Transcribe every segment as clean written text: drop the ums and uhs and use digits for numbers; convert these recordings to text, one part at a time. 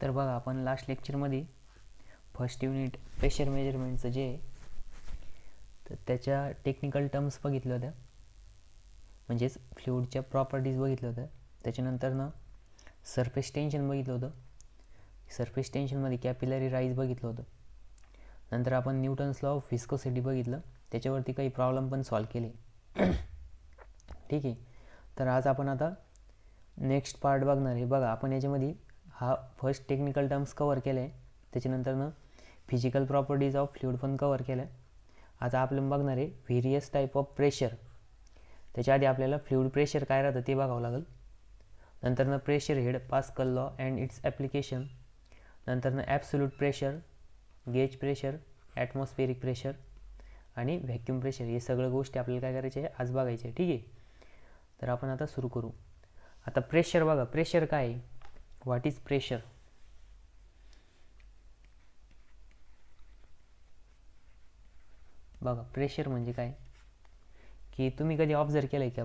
तर बघा आपण लास्ट लेक्चरमध्ये फर्स्ट युनिट प्रेशर मेजरमेंटचं जे आहे तर त्याच्या टेक्निकल टर्म्स बघितल्या होत्या, म्हणजेच फ्लुइडच्या प्रॉपर्टीज बघितल्या होत्या. त्याच्यानंतर सरफेस टेन्शन बघितलं होतं. सरफेस टेन्शनमध्ये कॅपिलरी राईज बघितलं होतं. नंतर आपण न्यूटन्स लॉ ऑफ व्हिस्कोसिटी बघितलं, त्याच्यावरती काही प्रॉब्लेम पण सॉल्व केले. ठीक आहे. तर आज आपण आता नेक्स्ट पार्ट बघणार आहे. बघा आपण याच्यामध्ये हा फर्स्ट टेक्निकल टर्म्स कवर केले आहे, त्याच्यानंतर फिजिकल प्रॉपर्टीज ऑफ फ्लुइड पण कवर केलं आहे. आता आपल्याला बघणार आहे व्हेरियस टाईप ऑफ प्रेशर. त्याच्या आधी आपल्याला फ्लुइड प्रेशर काय राहतं ते बघावं लागेल. नंतर pressure head, Pascal law and its application. नंतर absolute pressure, gauge pressure, atmospheric pressure आणि व्हॅक्यूम प्रेशर. हे सगळ्या गोष्टी आपल्याला काय करायचे आहे आज बघायचे आहे. ठीक आहे. तर आपण आता सुरू करू. आता प्रेशर बघा, प्रेशर काय आहे, व्हॉट इज प्रेशर. बघा प्रेशर म्हणजे काय की तुम्ही कधी ऑब्झर्व केलं आहे का,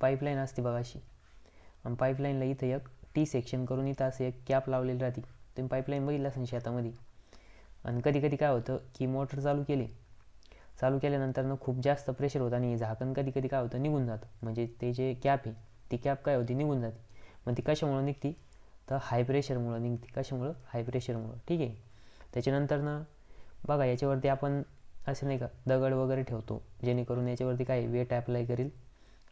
पाईपलाईन असते बघा अशी, आणि पाईपलाईनला इथं एक टी सेक्शन करून इथं असं एक कॅप लावलेली राहते. तुम्ही पाईपलाईन बघितलं असेल शेतामध्ये. आणि कधी कधी काय होतं की मोटर चालू केल्यानंतर खूप जास्त प्रेशर होतं आणि झाकण कधी कधी काय होतं निघून जातं, म्हणजे ते जे कॅप आहे ती कॅप काय होती निघून जाते. मग ती कशामुळं निघती तर हाय प्रेशरमुळं निघते. कशामुळं हाय प्रेशरमुळं. ठीक आहे. त्याच्यानंतर बघा याच्यावरती आपण असं नाही का दगड वगैरे ठेवतो, जेणेकरून याच्यावरती काय वेट अप्लाय करेल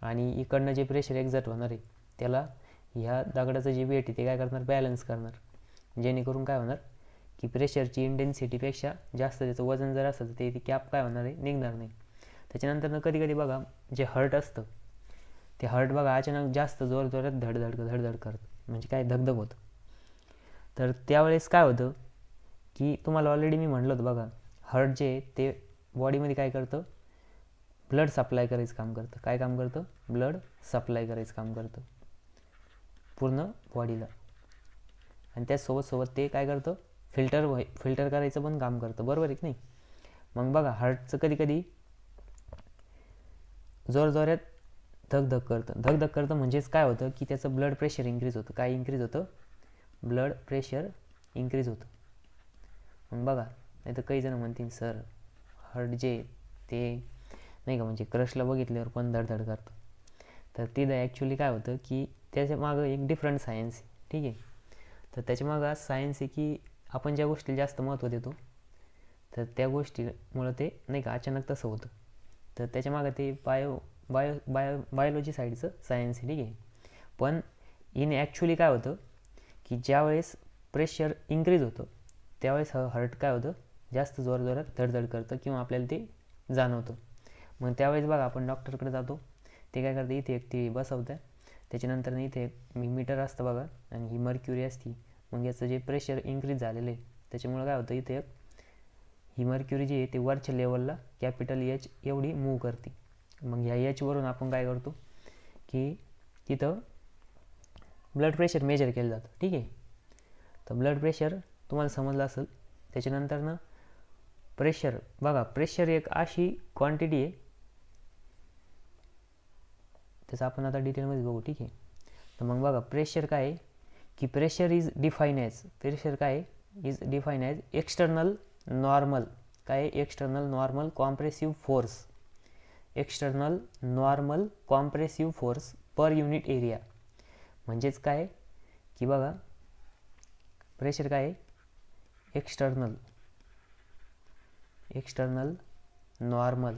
आणि इकडनं जे प्रेशर एक्झर्ट होणार आहे त्याला ह्या दगडाचं जे वेट आहे ते काय करणार बॅलन्स करणार, जेणेकरून काय होणार की प्रेशरची इंटेन्सिटीपेक्षा जास्त त्याचं वजन जर असेल तर ती कॅप काय होणार आहे निघणार नाही. त्याच्यानंतर कधी कधी बघा जे हर्ट असतं ते हर्ट बघा अचानक जास्त जोरात धडधड करतं, म्हणजे काय धगधग होतं. तर त्यावेळेस काय होतं की तुम्हाला ऑलरेडी मी म्हटलं होतं बघा, हर्ट जे ते बॉडीमध्ये काय करतं ब्लड सप्लाय करायचं काम करतं. काय काम करतं, ब्लड सप्लाय करायचं काम करतं पूर्ण बॉडीला. आणि त्यासोबत ते काय करतं फिल्टर करायचं पण काम करतं. बरोबर आहे की नाही. मग बघा हार्टचं कधी कधी जोरात धगधग करतं म्हणजेच काय होतं की त्याचं ब्लड प्रेशर इंक्रीज होतं. काय इंक्रीज होतं, ब्लड प्रेशर इंक्रीज होतं. मग बघा नाही तर काही जण म्हणतील सर हार्ट जे ते नाही का म्हणजे क्रशला बघितल्यावर पण धडधड करतं. तर तिथं ॲक्च्युली काय होतं की त्याच्या मागं एक डिफरंट सायन्स आहे. ठीक आहे. तर त्याच्या मागं सायन्स आहे की आपण ज्या गोष्टीला जास्त महत्त्व देतो तर त्या गोष्टीमुळं ते नाही का अचानक तसं होतं. तर त्याच्या मागं ते बायोलॉजी साईडचं सायन्स आहे. ठीक आहे. पण इन ॲक्च्युली काय होतं की ज्यावेळेस प्रेशर इंक्रीज होतं त्यावेळेस हार्ट काय होतं जास्त जोरात धडधड करतं किंवा आपल्याला ते जाणवतं. मग त्यावेळेस बघा आपण डॉक्टरकडे जातो, ते काय करतं इथे एक ते बसवतं, त्याच्यानंतर इथे एक मीटर असतं बघा आणि ही मर्क्युरी असती. मग याचं जे प्रेशर इंक्रीज झालेलं आहे त्याच्यामुळं काय होतं इथे एक ही मर्क्युरी जी आहे ते वरच्या लेवलला कॅपिटल एच एवढी मूव्ह करते. मग ह्या एचवरून आपण काय करतो की तिथं ब्लड प्रेशर मेजर केलं जातं. ठीक आहे. तर ब्लड प्रेशर तुम्हाला समजलं असेल. त्याच्यानंतर प्रेशर बघा, प्रेशर एक अशी क्वांटिटी आहे, त्याचं आपण आता डिटेलमध्ये बघू. ठीक आहे. तर मग बघा प्रेशर काय आहे की pressure is define as external normal. काय external normal compressive force, external normal compressive force per unit area. म्हणजेच काय की बघा प्रेशर काय आहे एक्सटर्नल नॉर्मल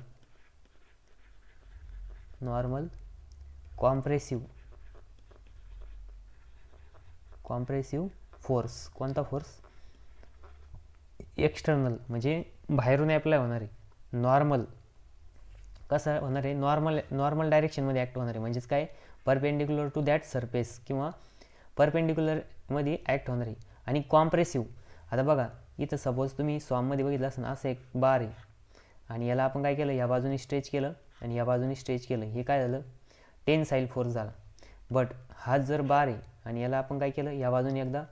कॉम्प्रेसिव्ह फोर्स. कोणता फोर्स, एक्सटर्नल म्हणजे बाहेरून अप्लाय होणार आहे. नॉर्मल कसं होणार आहे, नॉर्मल डायरेक्शनमध्ये ॲक्ट होणार आहे. म्हणजेच काय परपेंडिक्युलर टू दॅट सरफेस किंवा परपेंडिक्युलरमध्ये ॲक्ट होणार आहे. आणि कॉम्प्रेसिव्ह, आता बघा इथं सपोज तुम्ही स्वाममध्ये बघितलं असं असं एक बार आहे आणि याला आपण काय केलं ह्या बाजूने स्ट्रेच केलं आणि ह्या बाजूने स्ट्रेच केलं, हे काय झालं टेन्साईल फोर्स झाला. बट हा जर बार आहे आणि याला आपण काय केलं ह्या बाजूने एकदा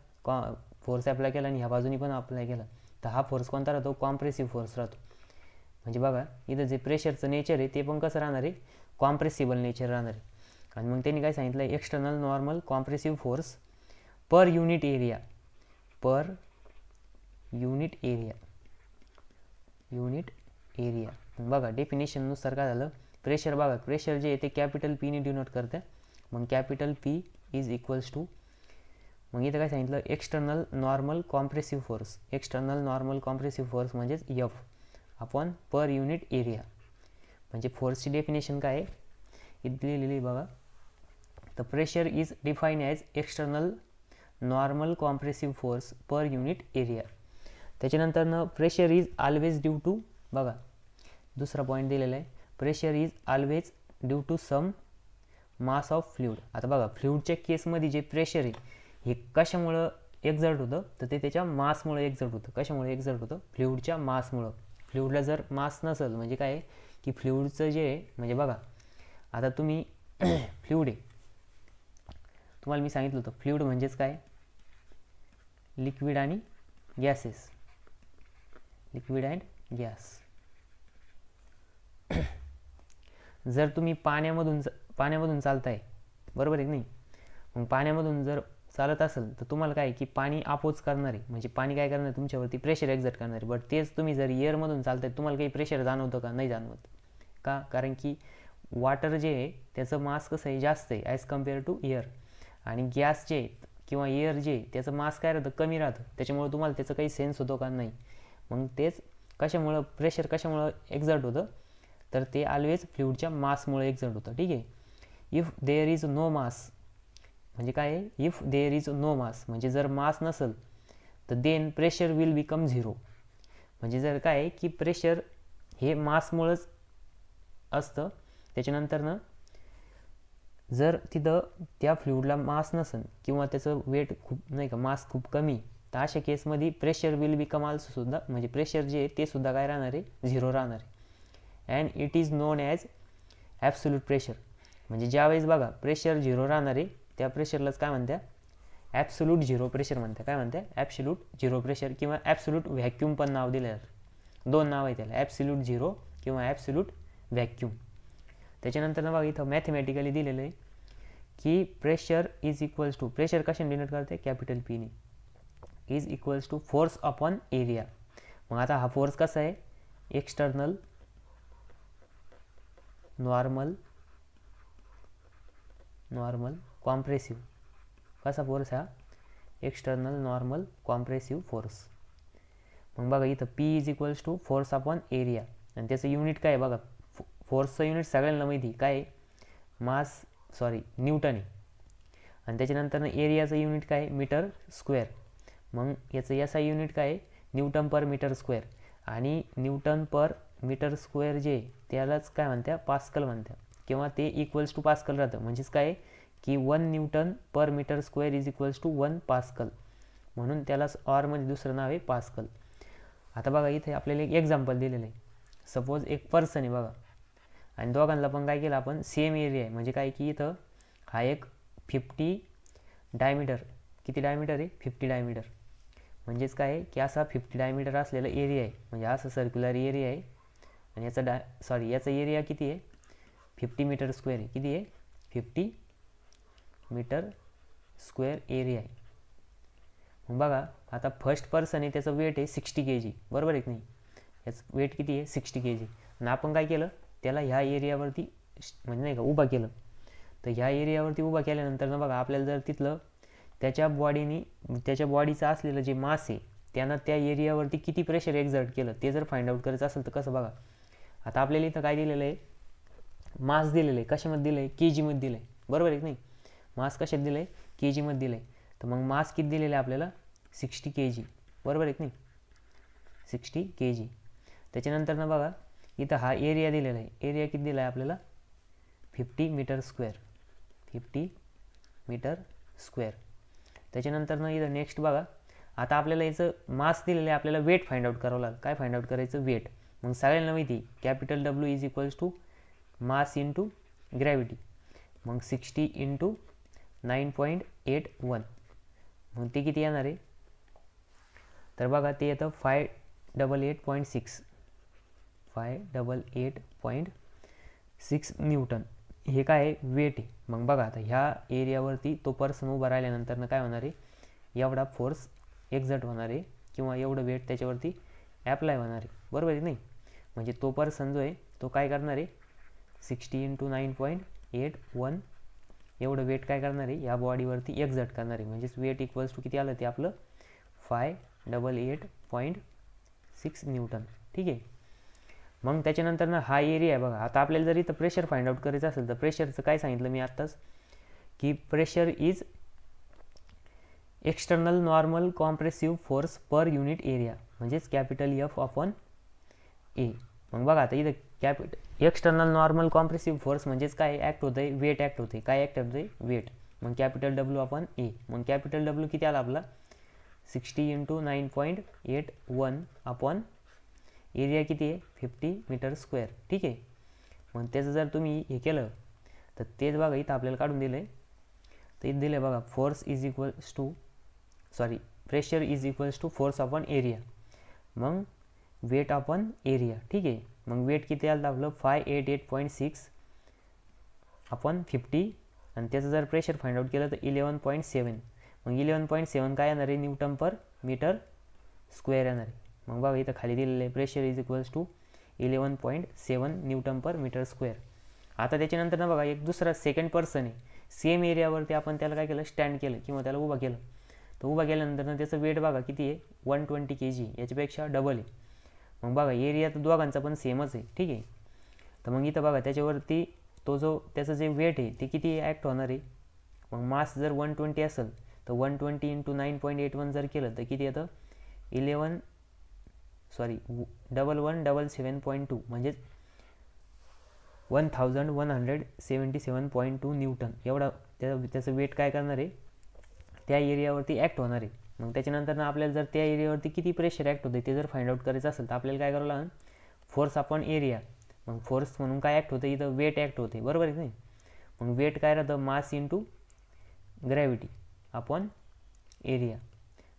फोर्स अप्लाय केला आणि ह्या बाजूने पण अप्लाय केला, तर हा फोर्स कोणता राहतो, कॉम्प्रेसिव्ह फोर्स राहतो. म्हणजे बघा इथं जे प्रेशरचं नेचर आहे ते पण कसं राहणार आहे, कॉम्प्रेसिबल नेचर राहणार आहे. आणि मग त्यांनी काय सांगितलं external normal compressive force per unit area. पर युनिट एरिया. बघा डेफिनेशननुसार काय झालं, प्रेशर बघा, प्रेशर जे आहे ते कॅपिटल पीने डिनोट करतं. मग capital P is equals to, मग इथं काय सांगितलं, external normal compressive force. External normal compressive force म्हणजेच F upon per unit area. म्हणजे फोर्सची डेफिनेशन काय आहे इथे लिहिलेली बघा. The pressure is define as external normal compressive force per unit area. त्याच्यानंतर pressure is always due to, बघा दुसरा पॉईंट दिलेला आहे, pressure is always due to some mass of fluid. आता बघा फ्लुइडच्या केसमध्ये जे प्रेशर आहे हे कशामुळं एक्झर्ट होतं, तर ते त्याच्या मासमुळे एक्झर्ट होतं. कशामुळे एक्झर्ट होतं, फ्लुइडच्या मासमुळं. फ्लुइडला जर मास नसेल म्हणजे काय आहे की फ्लुइडचं जे आहे, म्हणजे बघा आता तुम्ही फ्लुइड आहे, तुम्हाला मी सांगितलं होतं फ्लुइड म्हणजेच काय, लिक्विड आणि गॅसेस, लिक्विड अँड गॅस. जर तुम्ही पाण्यामधून चालताय, बरोबर आहे की नाही, मग पाण्यामधून जर चालत असेल तर तुम्हाला काय की पाणी अपोज करणार आहे, म्हणजे पाणी काय करणार आहे तुमच्यावरती, प्रेशर एक्झर्ट करणार आहे. बट तेच तुम्ही जर एअरमधून चालताय तुम्हाला काही प्रेशर जाणवतं का, नाही जाणवत. का, कारण की वॉटर जे आहे त्याचं मास कसं आहे, जास्त आहे ॲज कम्पेअर टू एअर. आणि गॅस जे किंवा एअर जे त्याचं मास काय राहतं, कमी राहतं. त्याच्यामुळे तुम्हाला त्याचं काही सेन्स होतो का, नाही. मग तेच कशामुळं प्रेशर कशामुळं एक्झर्ट होतं, तर ते ऑलवेज फ्लुइडच्या मासमुळे एक्झर्ट होतं. ठीक आहे. If there is no mass, म्हणजे काय आहे, if there is no mass म्हणजे जर मास नसेल तर then pressure will become zero. म्हणजे जर काय आहे की प्रेशर हे मासमुळंच असतं. त्याच्यानंतर जर तिथं त्या फ्लुइडला मास नसेल किंवा त्याचं वेट खूप नाही का, मास खूप कमी, तर अशा केसमध्ये प्रेशर विल बिकम ऑल्सो सुद्धा, म्हणजे प्रेशर जे आहे ते सुद्धा काय राहणार आहे, झिरो राहणार आहे. And it is non as absolute pressure. म्हणजे ज्यावेळेस बघा प्रेशर झिरो राहणार आहे त्या प्रेशरलाच काय म्हणत्या, ॲब्सोल्यूट झिरो प्रेशर म्हणत्या. काय म्हणत्या, ॲब्सोल्यूट झिरो प्रेशर किंवा ॲब्सोल्यूट व्हॅक्यूम पण नाव दिलं जातं. दोन नाव आहे त्याला, ॲब्सोल्यूट झिरो किंवा ॲब्सोल्यूट व्हॅक्यूम. त्याच्यानंतर बघा इथं मॅथमॅटिकली दिलेलं आहे की pressure is equals to, pressure कशाने डिनोट करते, कॅपिटल पीने, is equals to force upon area. मग आता हा फोर्स कसा आहे, एक्सटर्नल नॉर्मल कॉम्प्रेसिव्ह. कसा फोर्स हा, एक्सटर्नल नॉर्मल कॉम्प्रेसिव्ह फोर्स. मग बघा इथं P is equals to force upon area. आणि त्याचं युनिट काय आहे बघा, फोर्सचं युनिट सगळ्यांना माहिती काय आहे, न्यूटन आहे. आणि त्याच्यानंतर एरियाचं युनिट काय आहे, मीटर स्क्वेअर. मग याचं याचा युनिट काय आहे, न्यूटन पर मीटर स्क्वेअर. आणि न्यूटन पर मीटर स्क्वेअर जे त्यालाच काय म्हणत्या, पास्कल म्हणत्या, किंवा ते इक्वल्स टू पास्कल राहतं. म्हणजेच काय की 1 newton per metre square is equals to 1 pascal. म्हणून त्यालाच ऑरमध्ये दुसरं नाव आहे पास्कल. आता बघा इथे आपल्याला एक एक्झाम्पल दिलेलं आहे. सपोज एक पर्सन आहे बघा, आणि दोघांना पण काय केलं आपण, सेम एरिया आहे. म्हणजे काय की इथं हा एक 50 डायमीटर, किती डायमीटर आहे, 50 डायमीटर. म्हणजेच काय आहे की असा 50 डायमीटर असलेला एरिया आहे, म्हणजे असा सर्क्युलर एरिया आहे. आणि याचा एरिया किती आहे, 50 मीटर स्क्वेअर आहे. किती आहे, 50 मीटर स्क्वेअर एरिया आहे. मग बघा आता फर्स्ट पर्सन आहे त्याचं वेट आहे 60 kg, बरोबर आहे की नाही. याचं वेट किती आहे, 60 kg. आणि आपण काय केलं, त्याला ह्या एरियावरती म्हणजे नाही का उभा केलं. तर ह्या एरियावरती उभा केल्यानंतर ना बघा आपल्याला जर तिथलं त्याच्या बॉडीचं असलेलं जे मास आहे त्यानं त्या एरियावरती किती प्रेशर एक्झर्ट केलं ते जर फाइंड आउट करायचं असेल तर कसं, बघा आता आपल्याला इथं काय दिलेलं आहे, मास दिलेलं आहे. कशामध्ये दिलं आहे, के जीमध्ये दिलं आहे, बरोबर आहे की नाही. मास कशात दिलं आहे, के जीमध्ये दिलं आहे. तर मग मास किती दिलेलं आहे आपल्याला, 60 kg, बरोबर आहे की नाही, 60 kg. त्याच्यानंतर ना बघा इथं हा एरिया दिलेला आहे. एरिया किती दिला आहे आपल्याला, 50 मीटर स्क्वेअर, 50 मीटर स्क्वेअर. त्याच्यानंतर ना इथं नेक्स्ट बघा आता आपल्याला याचं मास दिलेलं आहे, आपल्याला वेट फाइंड आउट करावं लागेल. काय फाइंड आउट करायचं, वेट. मग सगळ्यांना माहिती capital W is equals to mass into gravity. मग 60 इंटू 9.81. मग ते किती येणार आहे, तर बघा ते येतं 588.6 न्यूटन. हे काय आहे, वेट आहे. मग बघा आता ह्या एरियावरती तो पर्सन उभा राहिल्यानंतर काय होणार आहे, एवढा फोर्स एक्झर्ट होणार आहे किंवा एवढं वेट त्याच्यावरती ॲप्लाय होणार आहे, बरोबर आहे नाही. म्हणजे तो पर्सन जो आहे तो काय करणार आहे 60 × 9.81 एवढं वेट काय करणार आहे या बॉडीवरती एक्झर्ट करणार आहे. म्हणजेच वेट इक्वल्स टू किती आलं ते आपलं 588.6 न्यूटन. ठीक आहे. मग त्याच्यानंतर ना हा एरिया आहे बघा. आता आपल्याला जर इथं प्रेशर फाइंड आउट करायचं असेल तर प्रेशरचं काय सांगितलं मी आत्ताच की pressure is external normal compressive force per unit area, म्हणजेच कॅपिटल F अपॉन ए. मग बघा आता इथं एक्सटर्नल नॉर्मल कॉम्प्रेसिव्ह फोर्स म्हणजेच काय ॲक्ट होतं आहे, वेट ॲक्ट होते. काय ॲक्ट होतं आहे, वेट. मग कॅपिटल W अपॉन ए. मग कॅपिटल W किती आला आपला 60 × 9.81 अपॉन एरिया किती आहे 50 मीटर स्क्वेअर. ठीक आहे. मग त्याचं जर तुम्ही हे केलं तर तेच बघा इथं आपल्याला काढून दिलं आहे. तर इथं दिलं आहे बघा pressure is equals to force upon area, मग वेट अपॉन एरिया. ठीक आहे. मग वेट किती आलं आपलं 588.6 अपॉन 50 आणि त्याचं जर प्रेशर फाइंड आउट केलं तर 11.7. मग 11.7 काय येणार आहे न्यूटन पर मीटर स्क्वेअर येणार आहे. मग बघा इथं खाली दिलेलं आहे pressure is equals to 11.7 newton per metre square. आता त्याच्यानंतर ना बघा एक दुसरा सेकंड पर्सन आहे, सेम एरियावरती आपण त्याला काय केलं स्टँड केलं किंवा त्याला उभा केलं. तर उभा केल्यानंतर ना त्याचं वेट बघा किती आहे 120 kg, याच्यापेक्षा डबल आहे. मग बघा एरिया तर दोघांचा पण सेमच आहे. ठीक आहे. तर मग इथं बघा त्याच्यावरती त्याचं जे वेट आहे ते किती ॲक्ट होणार आहे. मग मास जर 120 असेल तर 120 × 9.81 जर केलं तर किती येतं 1177.2 म्हणजेच 1177.2 न्यूटन एवढा त्याचं वेट काय करणार आहे त्या एरियावरती ॲक्ट होणार आहे. मग त्याच्यानंतर ना आपल्याला जर त्या एरियावरती किती प्रेशर ॲक्ट होते ते जर फाइंड आउट करायचं असेल तर आपल्याला काय करावं लागेल फोर्स अपॉन एरिया. मग फोर्स म्हणून काय ॲक्ट होते इथं वेट ॲक्ट होते, बरोबर आहे नाही. मग वेट काय राहतं मास इंटू ग्रॅव्हिटी अपॉन एरिया.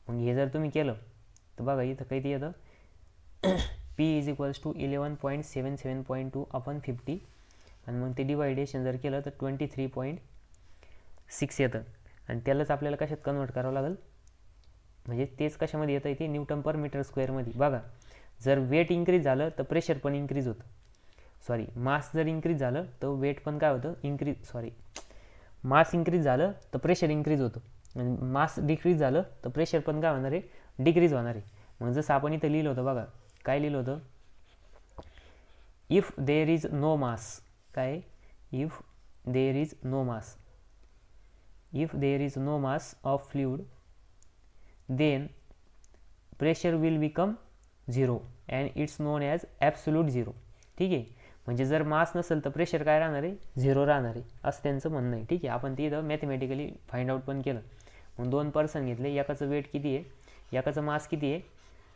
मग हे जर तुम्ही केलं तर बघा इथं किती येतं P is equals to 11.77.2 upon 50 आणि मग ते डिवायडेशन जर केलं तर 23.6 येतं. आणि त्यालाच आपल्याला कशात कन्वर्ट करावं लागेल, म्हणजे तेच कशामध्ये येतं ते न्यूटन पर मीटर स्क्वेअरमध्ये. बघा जर वेट इन्क्रीज झालं तर प्रेशर पण इन्क्रीज होतं. मास जर इन्क्रीज झालं तर वेट पण काय होतं मास इन्क्रीज झालं तर प्रेशर इन्क्रीज होतं आणि मास डिक्रीज झालं तर प्रेशर पण काय होणार आहे डिक्रीज होणार आहे. मग जसं आपण इथं लिहिलं होतं बघा काय लिहिलं होतं if there is no mass, काय if there is no mass of fluid then pressure will become 0 and it's known as absolute 0. ठीक आहे. म्हणजे जर मास नसेल तर प्रेशर काय राहणार आहे 0 राहणार आहे असं त्यांचं म्हणणं आहे. ठीक आहे. आपण ते इथं मॅथमॅटिकली फाइंड आउट पण केलं. मग दोन पर्सन घेतले, एकाचं वेट किती आहे, एकाचं मास किती आहे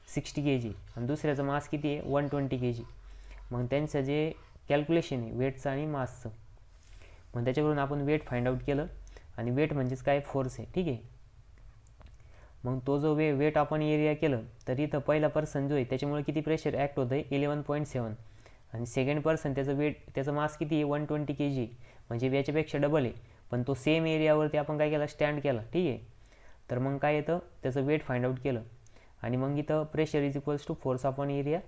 60 kg आणि दुसऱ्याचं मास किती आहे 120 kg. मग त्यांचं जे कॅल्क्युलेशन आहे वेटचं आणि मासचं, मग त्याच्यावरून आपण वेट फाइंड आउट केलं आणि वेट म्हणजेच काय फोर्स आहे. ठीक आहे. मग तो जो वेट आपण एरिया केलं तर इथं पहिला पर्सन जो आहे त्याच्यामुळे किती प्रेशर ॲक्ट होतं आहे 11.7 आणि सेकंड पर्सन त्याचं मास किती आहे 120 kg म्हणजे याच्यापेक्षा डबल आहे. पण तो सेम एरियावरती आपण काय केलं स्टँड केला. ठीक आहे. तर मग काय येतं त्याचं वेट फाइंड आउट केलं आणि मग इथं pressure is equals to force upon area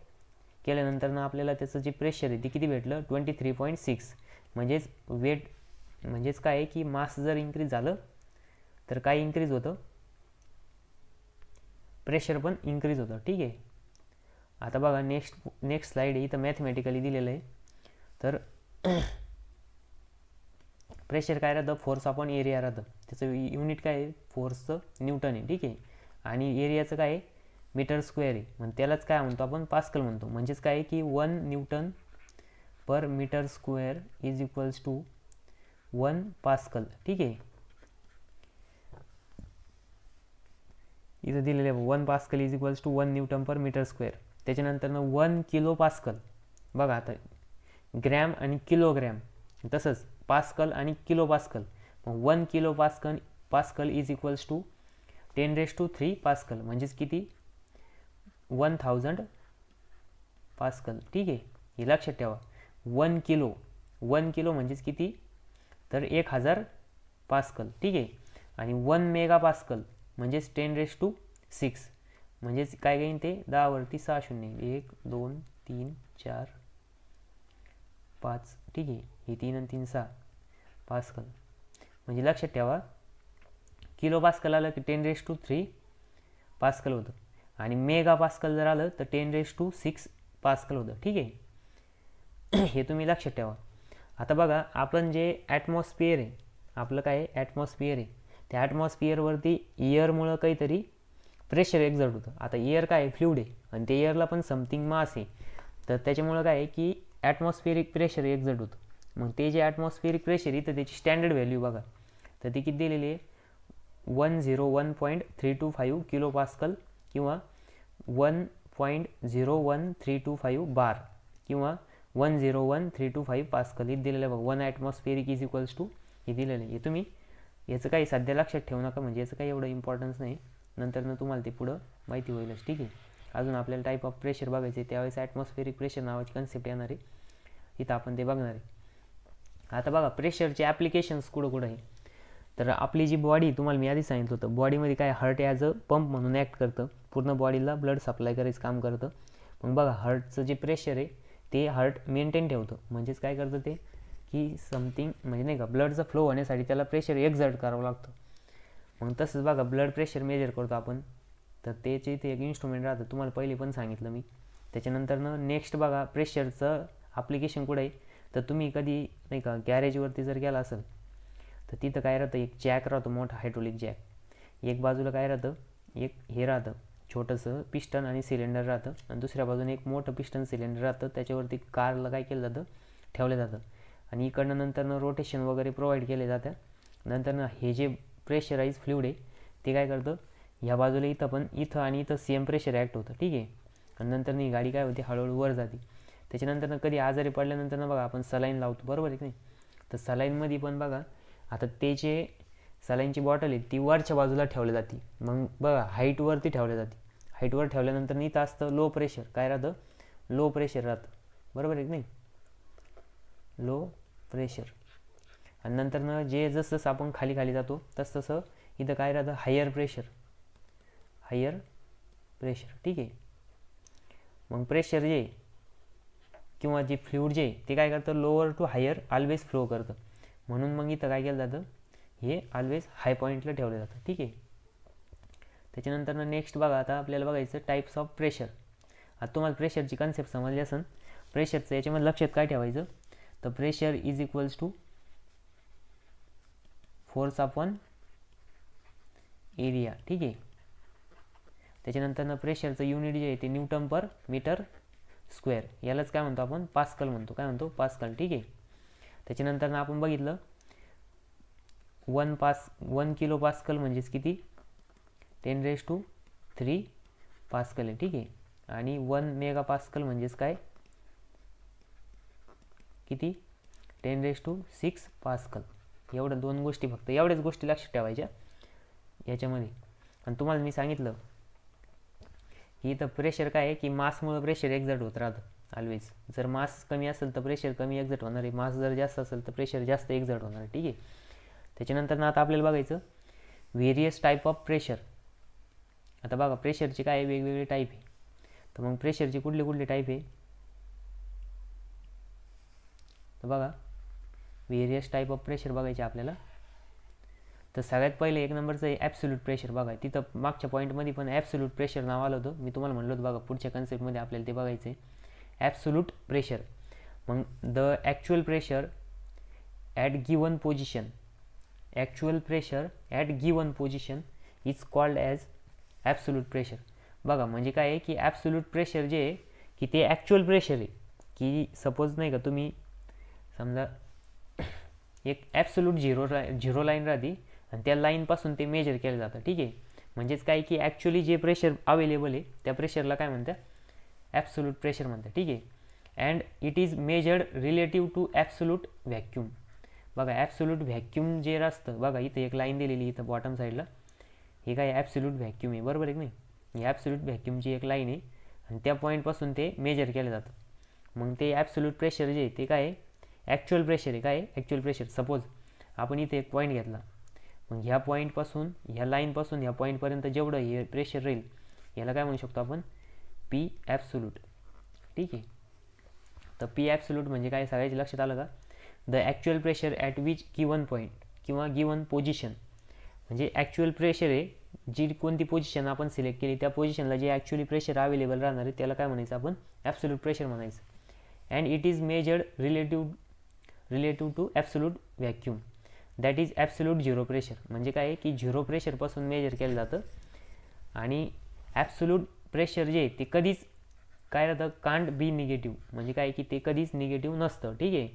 केल्यानंतर ना आपल्याला त्याचं जे प्रेशर आहे ते किती भेटलं 23.6. म्हणजेच वेट म्हणजेच काय आहे की मास जर इन्क्रीज झालं तर काय इन्क्रीज होतं प्रेशर पण इन्क्रीज होतं. ठीक आहे. आता बघा नेक्स्ट स्लाइड आहे, इथं मॅथमॅटिकली दिलेलं आहे. तर प्रेशर काय राहतं फोर्स अपॉन एरिया राहतं, त्याचं युनिट काय आहे फोर्सचं न्यूटन आहे. ठीक आहे. आणि एरियाचं काय आहे मीटर स्क्वेअर आहे. मग त्यालाच काय म्हणतो आपण पास्कल म्हणतो. म्हणजेच काय आहे की 1 newton per metre square is equals to 1 pascal. ठीक आहे. इथं दिलेलं आहे 1 pascal is equals to 1 newton per metre square. त्याच्यानंतर 1 किलो पास्कल. बघा आता ग्रॅम आणि किलोग्रॅम तसंच पास्कल आणि किलो पास्कल. मग 1 kilo pascal is equals to 10⁻³ pascal म्हणजेच किती 1000 पास्कल. ठीक आहे. हे लक्षात ठेवा 1 किलो म्हणजेच किती तर 1000 पास्कल. ठीक आहे. आणि 1 मेगा पास्कल म्हणजेच 10⁻⁶ 6 म्हणजेच काय घेईन ते 10 वरती 6 शून्य 1 2 3 4 5 ठीक आहे. ही 3 आणि 3 6 पास्कल. म्हणजे लक्षात ठेवा किलो पास्कल आलं की 10⁻³ पास्कल होतं आणि मेगा पास्कल जर आलं तर 10⁻⁶ पास्कल होतं. ठीक आहे. हे तुम्ही लक्षात ठेवा. आता बघा आपण जे ॲटमॉस्फिअर आहे आपलं काय आहे ॲटमॉस्फिअर आहे त्या ॲटमॉस्फिअरवरती एअरमुळं काहीतरी प्रेशर एक्झर्ट होतं. आता एअर काय आहे फ्लुइड आहे आणि ते एअरला पण समथिंग मास आहे तर त्याच्यामुळं काय आहे की ॲटमॉस्फिअरिक प्रेशर एक्झर्ट होतं. मग ते जे ॲटमॉस्फिअरिक प्रेशर आहे तर त्याची स्टँडर्ड व्हॅल्यू बघा तर ती किती दिलेली आहे 101.325 किलो पास्कल किंवा 1.01325 बार किंवा 101.325 पास्कल हे दिलेलं आहे बघा. 1 ॲटमॉस्फिअरिक इज इक्वल्स टू हे दिलेलं आहे. हे तुम्ही याचं काही सध्या लक्षात ठेवू नका म्हणजे याचं काही एवढं इम्पॉर्टन्स नाही नंतर तुम्हाला ते पुढं माहिती होईलच. ठीक आहे. अजून आपल्याला टाईप ऑफ प्रेशर बघायचं आहे त्यावेळेस ॲटमॉस्फिअरिक प्रेशर नावाची कन्सेप्ट येणार आहे इथं आपण ते बघणार आहे. आता बघा प्रेशरचे ॲप्लिकेशन्स कुठं आहे तर आपली जी बॉडी तुम्हाला मी आधी सांगितलं होतं बॉडीमध्ये काय हार्ट ॲज अ पंप म्हणून ॲक्ट करतं पूर्ण बॉडीला ब्लड सप्लाय करायचं काम करतं. मग बघा हार्टचं जे प्रेशर आहे ते हार्ट मेंटेन ठेवतं म्हणजेच काय करतं ते की समथिंग म्हणजे नाही का ब्लडचा फ्लो होण्यासाठी त्याला प्रेशर एक्झर्ट करावं लागतं. मग तसंच बघा ब्लड प्रेशर मेजर करतो आपण तर त्याचे इथे एक इन्स्ट्रुमेंट राहतं तुम्हाला पहिले पण सांगितलं मी. त्याच्यानंतरनं नेक्स्ट बघा प्रेशरचं ॲप्लिकेशन कुठं आहे तर तुम्ही कधी नाही का गॅरेजवरती जर गेला असेल तर तिथं काय राहतं एक जॅक राहतो मोठा हायड्रोलिक जॅक. एक बाजूला काय राहतं एक हे राहतं छोटंसं पिस्टन आणि सिलेंडर राहतं आणि दुसऱ्या बाजूने एक मोठं पिस्टन सिलेंडर राहतं त्याच्यावरती कारला काय केलं जातं ठेवलं जातं आणि इकडनं नंतरनं रोटेशन वगैरे प्रोव्हाइड केले जातं. नंतरनं हे जे प्रेशराईज फ्लुइड आहे ते काय करतं ह्या बाजूला इथं पण इथं आणि इथं सेम प्रेशर ॲक्ट होतं. ठीक आहे. आणि नंतर ही गाडी काय होते हळूहळू वर जाते. त्याच्यानंतर कधी आजारी पडल्यानंतर बघा आपण सलाईन लावतो बरोबर आहे की नाही तर सलाईनमध्ये पण बघा आता ते जे सलाईनची बॉटल आहे ती वरच्या बाजूला ठेवली जाते. मग बघा हाईटवरती ठेवली जाते. हाईटवर ठेवल्यानंतर इथं असतं लो प्रेशर काय राहतं लो प्रेशर राहतं बरोबर आहे की नाही लो प्रेशर. आणि नंतरनं जे जसं आपण खाली खाली जातो तसं इथं काय राहतं हायर प्रेशर. ठीक आहे. मग प्रेशर जे किंवा जे फ्लुइड जे ते काय करतं lower to higher always flow करतं म्हणून मग इथं काय केलं जातं हे ऑलवेज हाय पॉईंटला ठेवलं जातं. ठीक आहे. त्याच्यानंतर नेक्स्ट बघा आता आपल्याला बघायचं टाईप्स ऑफ प्रेशर. आता तुम्हाला प्रेशरची कन्सेप्ट समजली असेल. प्रेशरचं याच्यामध्ये लक्षात काय ठेवायचं तर pressure is equals to force upon area. ठीक आहे. त्याच्यानंतर प्रेशरचं युनिट जे आहे ते न्यूटन पर मीटर स्क्वेअर यालाच काय म्हणतो आपण पास्कल म्हणतो. काय म्हणतो पास्कल. ठीक आहे. त्याच्यानंतर आपण बघितलं 1 किलो पास्कल म्हणजेच किती 10⁻³ पास्कल आहे. ठीक आहे. आणि 1 मेगा पास्कल म्हणजेच काय किती 10⁻⁶ पास्कल. एवढं दोन गोष्टी फक्त एवढ्याच गोष्टी लक्षात ठेवायच्या याच्यामध्ये. आणि तुम्हाला मी सांगितलं की इथं प्रेशर काय आहे की मासमुळं प्रेशर एक्झर्ट होत राहतं ऑलवेज. जर मास कमी असेल तर प्रेशर कमी एक्झर्ट होणार आहे मास जर जास्त असेल तर प्रेशर जास्त एक्झर्ट होणार आहे. ठीक आहे. त्याच्यानंतर आता आपल्याला बघायचं व्हेरियस टाईप ऑफ प्रेशर. आता बघा प्रेशरचे काय वेगवेगळे टाईप आहे तर मग प्रेशरचे कुठले टाईप आहे तर बघा व्हेरियस टाईप ऑफ प्रेशर बघायचे आपल्याला. तर सगळ्यात पहिले एक नंबरचं आहे ॲब्सोल्यूट प्रेशर. बघा तिथं मागच्या पॉईंटमध्ये पण ॲब्सोल्यूट प्रेशर नाव आलं होतं मी तुम्हाला म्हणलं होतं बघा पुढच्या कन्सेप्टमध्ये आपल्याला ते बघायचं आहे ॲब्सोल्यूट प्रेशर. मग the actual pressure at given position is called as absolute pressure. बघा म्हणजे काय आहे की ॲब्सोल्यूट प्रेशर जे आहे की ते ॲक्च्युअल प्रेशर आहे की सपोज नाही का तुम्ही समजा एक ॲब्सोल्यूट झिरो लाईन राहते आणि त्या लाईनपासून ते मेजर केलं जातं. ठीक आहे. म्हणजेच काय की ॲक्च्युअली जे प्रेशर अवेलेबल आहे त्या प्रेशरला काय म्हणतात ॲब्सोल्यूट प्रेशर म्हणतात. ठीक आहे. And it is measured relative to absolute vacuum. बघा ॲब्सोल्यूट व्हॅक्यूम जे असतं बघा इथं एक लाईन दिलेली इथं बॉटम साईडला हे काय ॲब्सोल्यूट व्हॅक्यूम आहे बरोबर आहे की नाही. ही ॲब्सोल्यूट व्हॅक्यूमची एक लाईन आहे आणि त्या पॉईंटपासून ते मेजर केलं जातं. मग ते ॲब्सोल्यूट प्रेशर जे आहे ते काय आहे ॲक्च्युअल प्रेशर आहे. काय ॲक्च्युअल प्रेशर. सपोज आपण इथे एक पॉईंट घेतला मग ह्या पॉईंटपासून ह्या लाईनपासून ह्या पॉईंटपर्यंत जेवढं हे प्रेशर राहील याला काय म्हणू शकतो आपण, पी ॲब्सोल्यूट. ठीक आहे. तर पी ॲब्सोल्यूट म्हणजे काय सगळ्याच्या लक्षात आलं का, the actual pressure at which given point किंवा गिवन पोझिशन, म्हणजे ॲक्च्युअल प्रेशर आहे जी कोणती पोझिशन आपण सिलेक्ट केली त्या पोझिशनला जे ॲक्च्युअली प्रेशर अवेलेबल राहणार आहे त्याला काय म्हणायचं आपण, ॲब्सोल्यूट प्रेशर म्हणायचं. And it is measured relative to absolute vacuum that is absolute zero pressure. म्हणजे काय आहे की झिरो प्रेशरपासून मेजर केलं जातं आणि ॲब्सोल्यूट प्रेशर जे ते कधीच काय राहतं, कांट बी निगेटिव्ह, म्हणजे काय की ते कधीच निगेटिव्ह नसतं. ठीक आहे.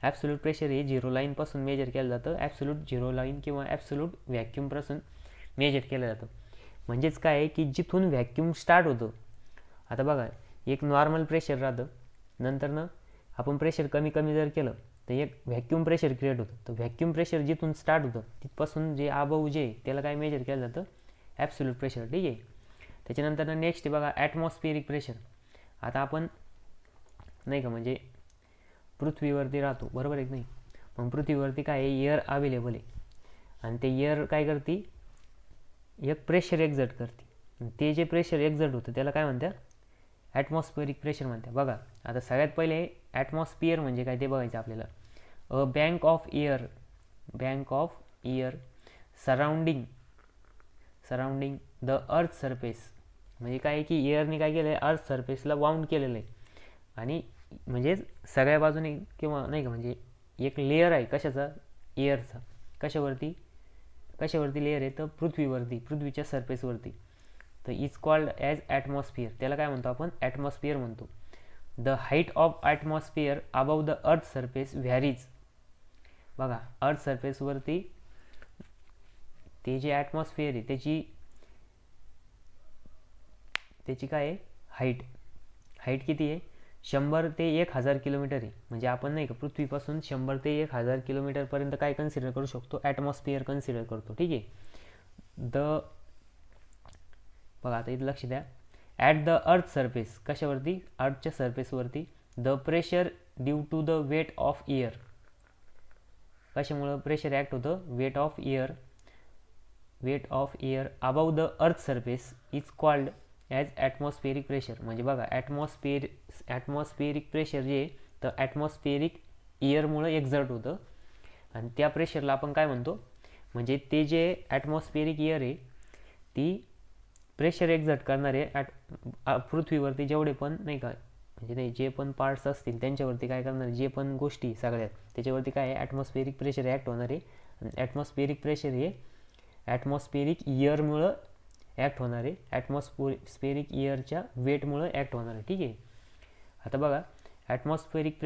ॲब्सोल्यूट प्रेशर हे झिरो लाईनपासून मेजर केलं जातं, ॲब्सोल्यूट झिरो लाईन किंवा ॲब्सोल्यूट व्हॅक्यूमपासून मेजर केलं जातं. म्हणजेच काय आहे की जिथून व्हॅक्यूम स्टार्ट होतं, आता बघा एक नॉर्मल प्रेशर राहतं, नंतर आपण प्रेशर कमी कमी जर केलं तर एक व्हॅक्यूम प्रेशर क्रिएट होतं. तर व्हॅक्यूम प्रेशर जिथून स्टार्ट होतं तिथपासून जे अबव जे त्याला काय मेजर केलं जातं, ॲब्सोल्यूट प्रेशर. ठीक आहे. त्याच्यानंतर नेक्स्ट आहे बघा ॲटमॉस्फिअरिक प्रेशर. आता आपण नाही का म्हणजे पृथ्वीवरती राहतो, बरोबर आहे की नाही. मग पृथ्वीवरती काय आहे, एअर अवेलेबल आहे आणि ते एअर काय करते, एक प्रेशर एक्झर्ट करते. ते जे प्रेशर एक्झर्ट होतं त्याला काय म्हणतात, ॲटमॉस्फिअरिक प्रेशर म्हणतात. बघा आता सगळ्यात पहिले ॲटमॉस्फिअर म्हणजे काय ते बघायचं आपल्याला. A bank of air surrounding the earth surface. म्हणजे काय की एअरने काय केलं आहे, अर्थ सरफेसला बाउंड केलेलं आहे आणि म्हणजे सगळ्या बाजूने किंवा नाही का म्हणजे एक लेअर आहे कशाचा, एअरचा. कशावरती लेअर आहे तर पृथ्वीवरती, पृथ्वीच्या सरफेसवरती. तर इज कॉल्ड ॲज ॲटमॉस्फिअर. त्याला काय म्हणतो आपण, ॲटमॉस्फिअर म्हणतो. The height of atmosphere above the earth surface varies. बघा अर्थ सरफेसवरती ते जे ॲटमॉस्फिअर आहे त्याची काय आहे, हाईट किती आहे, 100 ते 1000 किलोमीटर आहे. म्हणजे आपण नाही का पृथ्वीपासून 100 ते 1000 किलोमीटरपर्यंत काय कन्सिडर करू शकतो, ॲटमॉस्फिअर कन्सिडर करतो. ठीक आहे. बघा आता इथं लक्ष द्या, ॲट द अर्थ सरफेस, कशावरती, अर्थच्या सरफेसवरती. The pressure due to the weight of air. कशामुळं प्रेशर ॲक्ट होतं, weight of air above the earth surface is called as atmospheric pressure. म्हणजे बघा ॲटमॉस्फिअरिक प्रेशर जे तर ॲटमॉस्फिअरिक एअरमुळं एक्झर्ट होतं आणि त्या प्रेशरला आपण काय म्हणतो, म्हणजे ते जे ॲटमॉस्फिअरिक एअर आहे ती प्रेशर एक्झर्ट करणारे पृथ्वीवरती जेवढे पण नाही का म्हणजे नाही जे पण पार्ट्स असतील त्यांच्यावरती काय करणार, जे पण गोष्टी सगळ्यात त्याच्यावरती काय आहे, ॲटमॉस्फिअरिक प्रेशर ॲक्ट होणार आहे. आणि ॲटमॉस्फिअरिक प्रेशर हे ॲटमॉस्फिअरिक एअरमुळं ॲक्ट होणार आहे, ॲटमॉस्फिअरिक एअरच्या वेटमुळं ॲक्ट होणार आहे. ठीक आहे. आता बघा atmospheric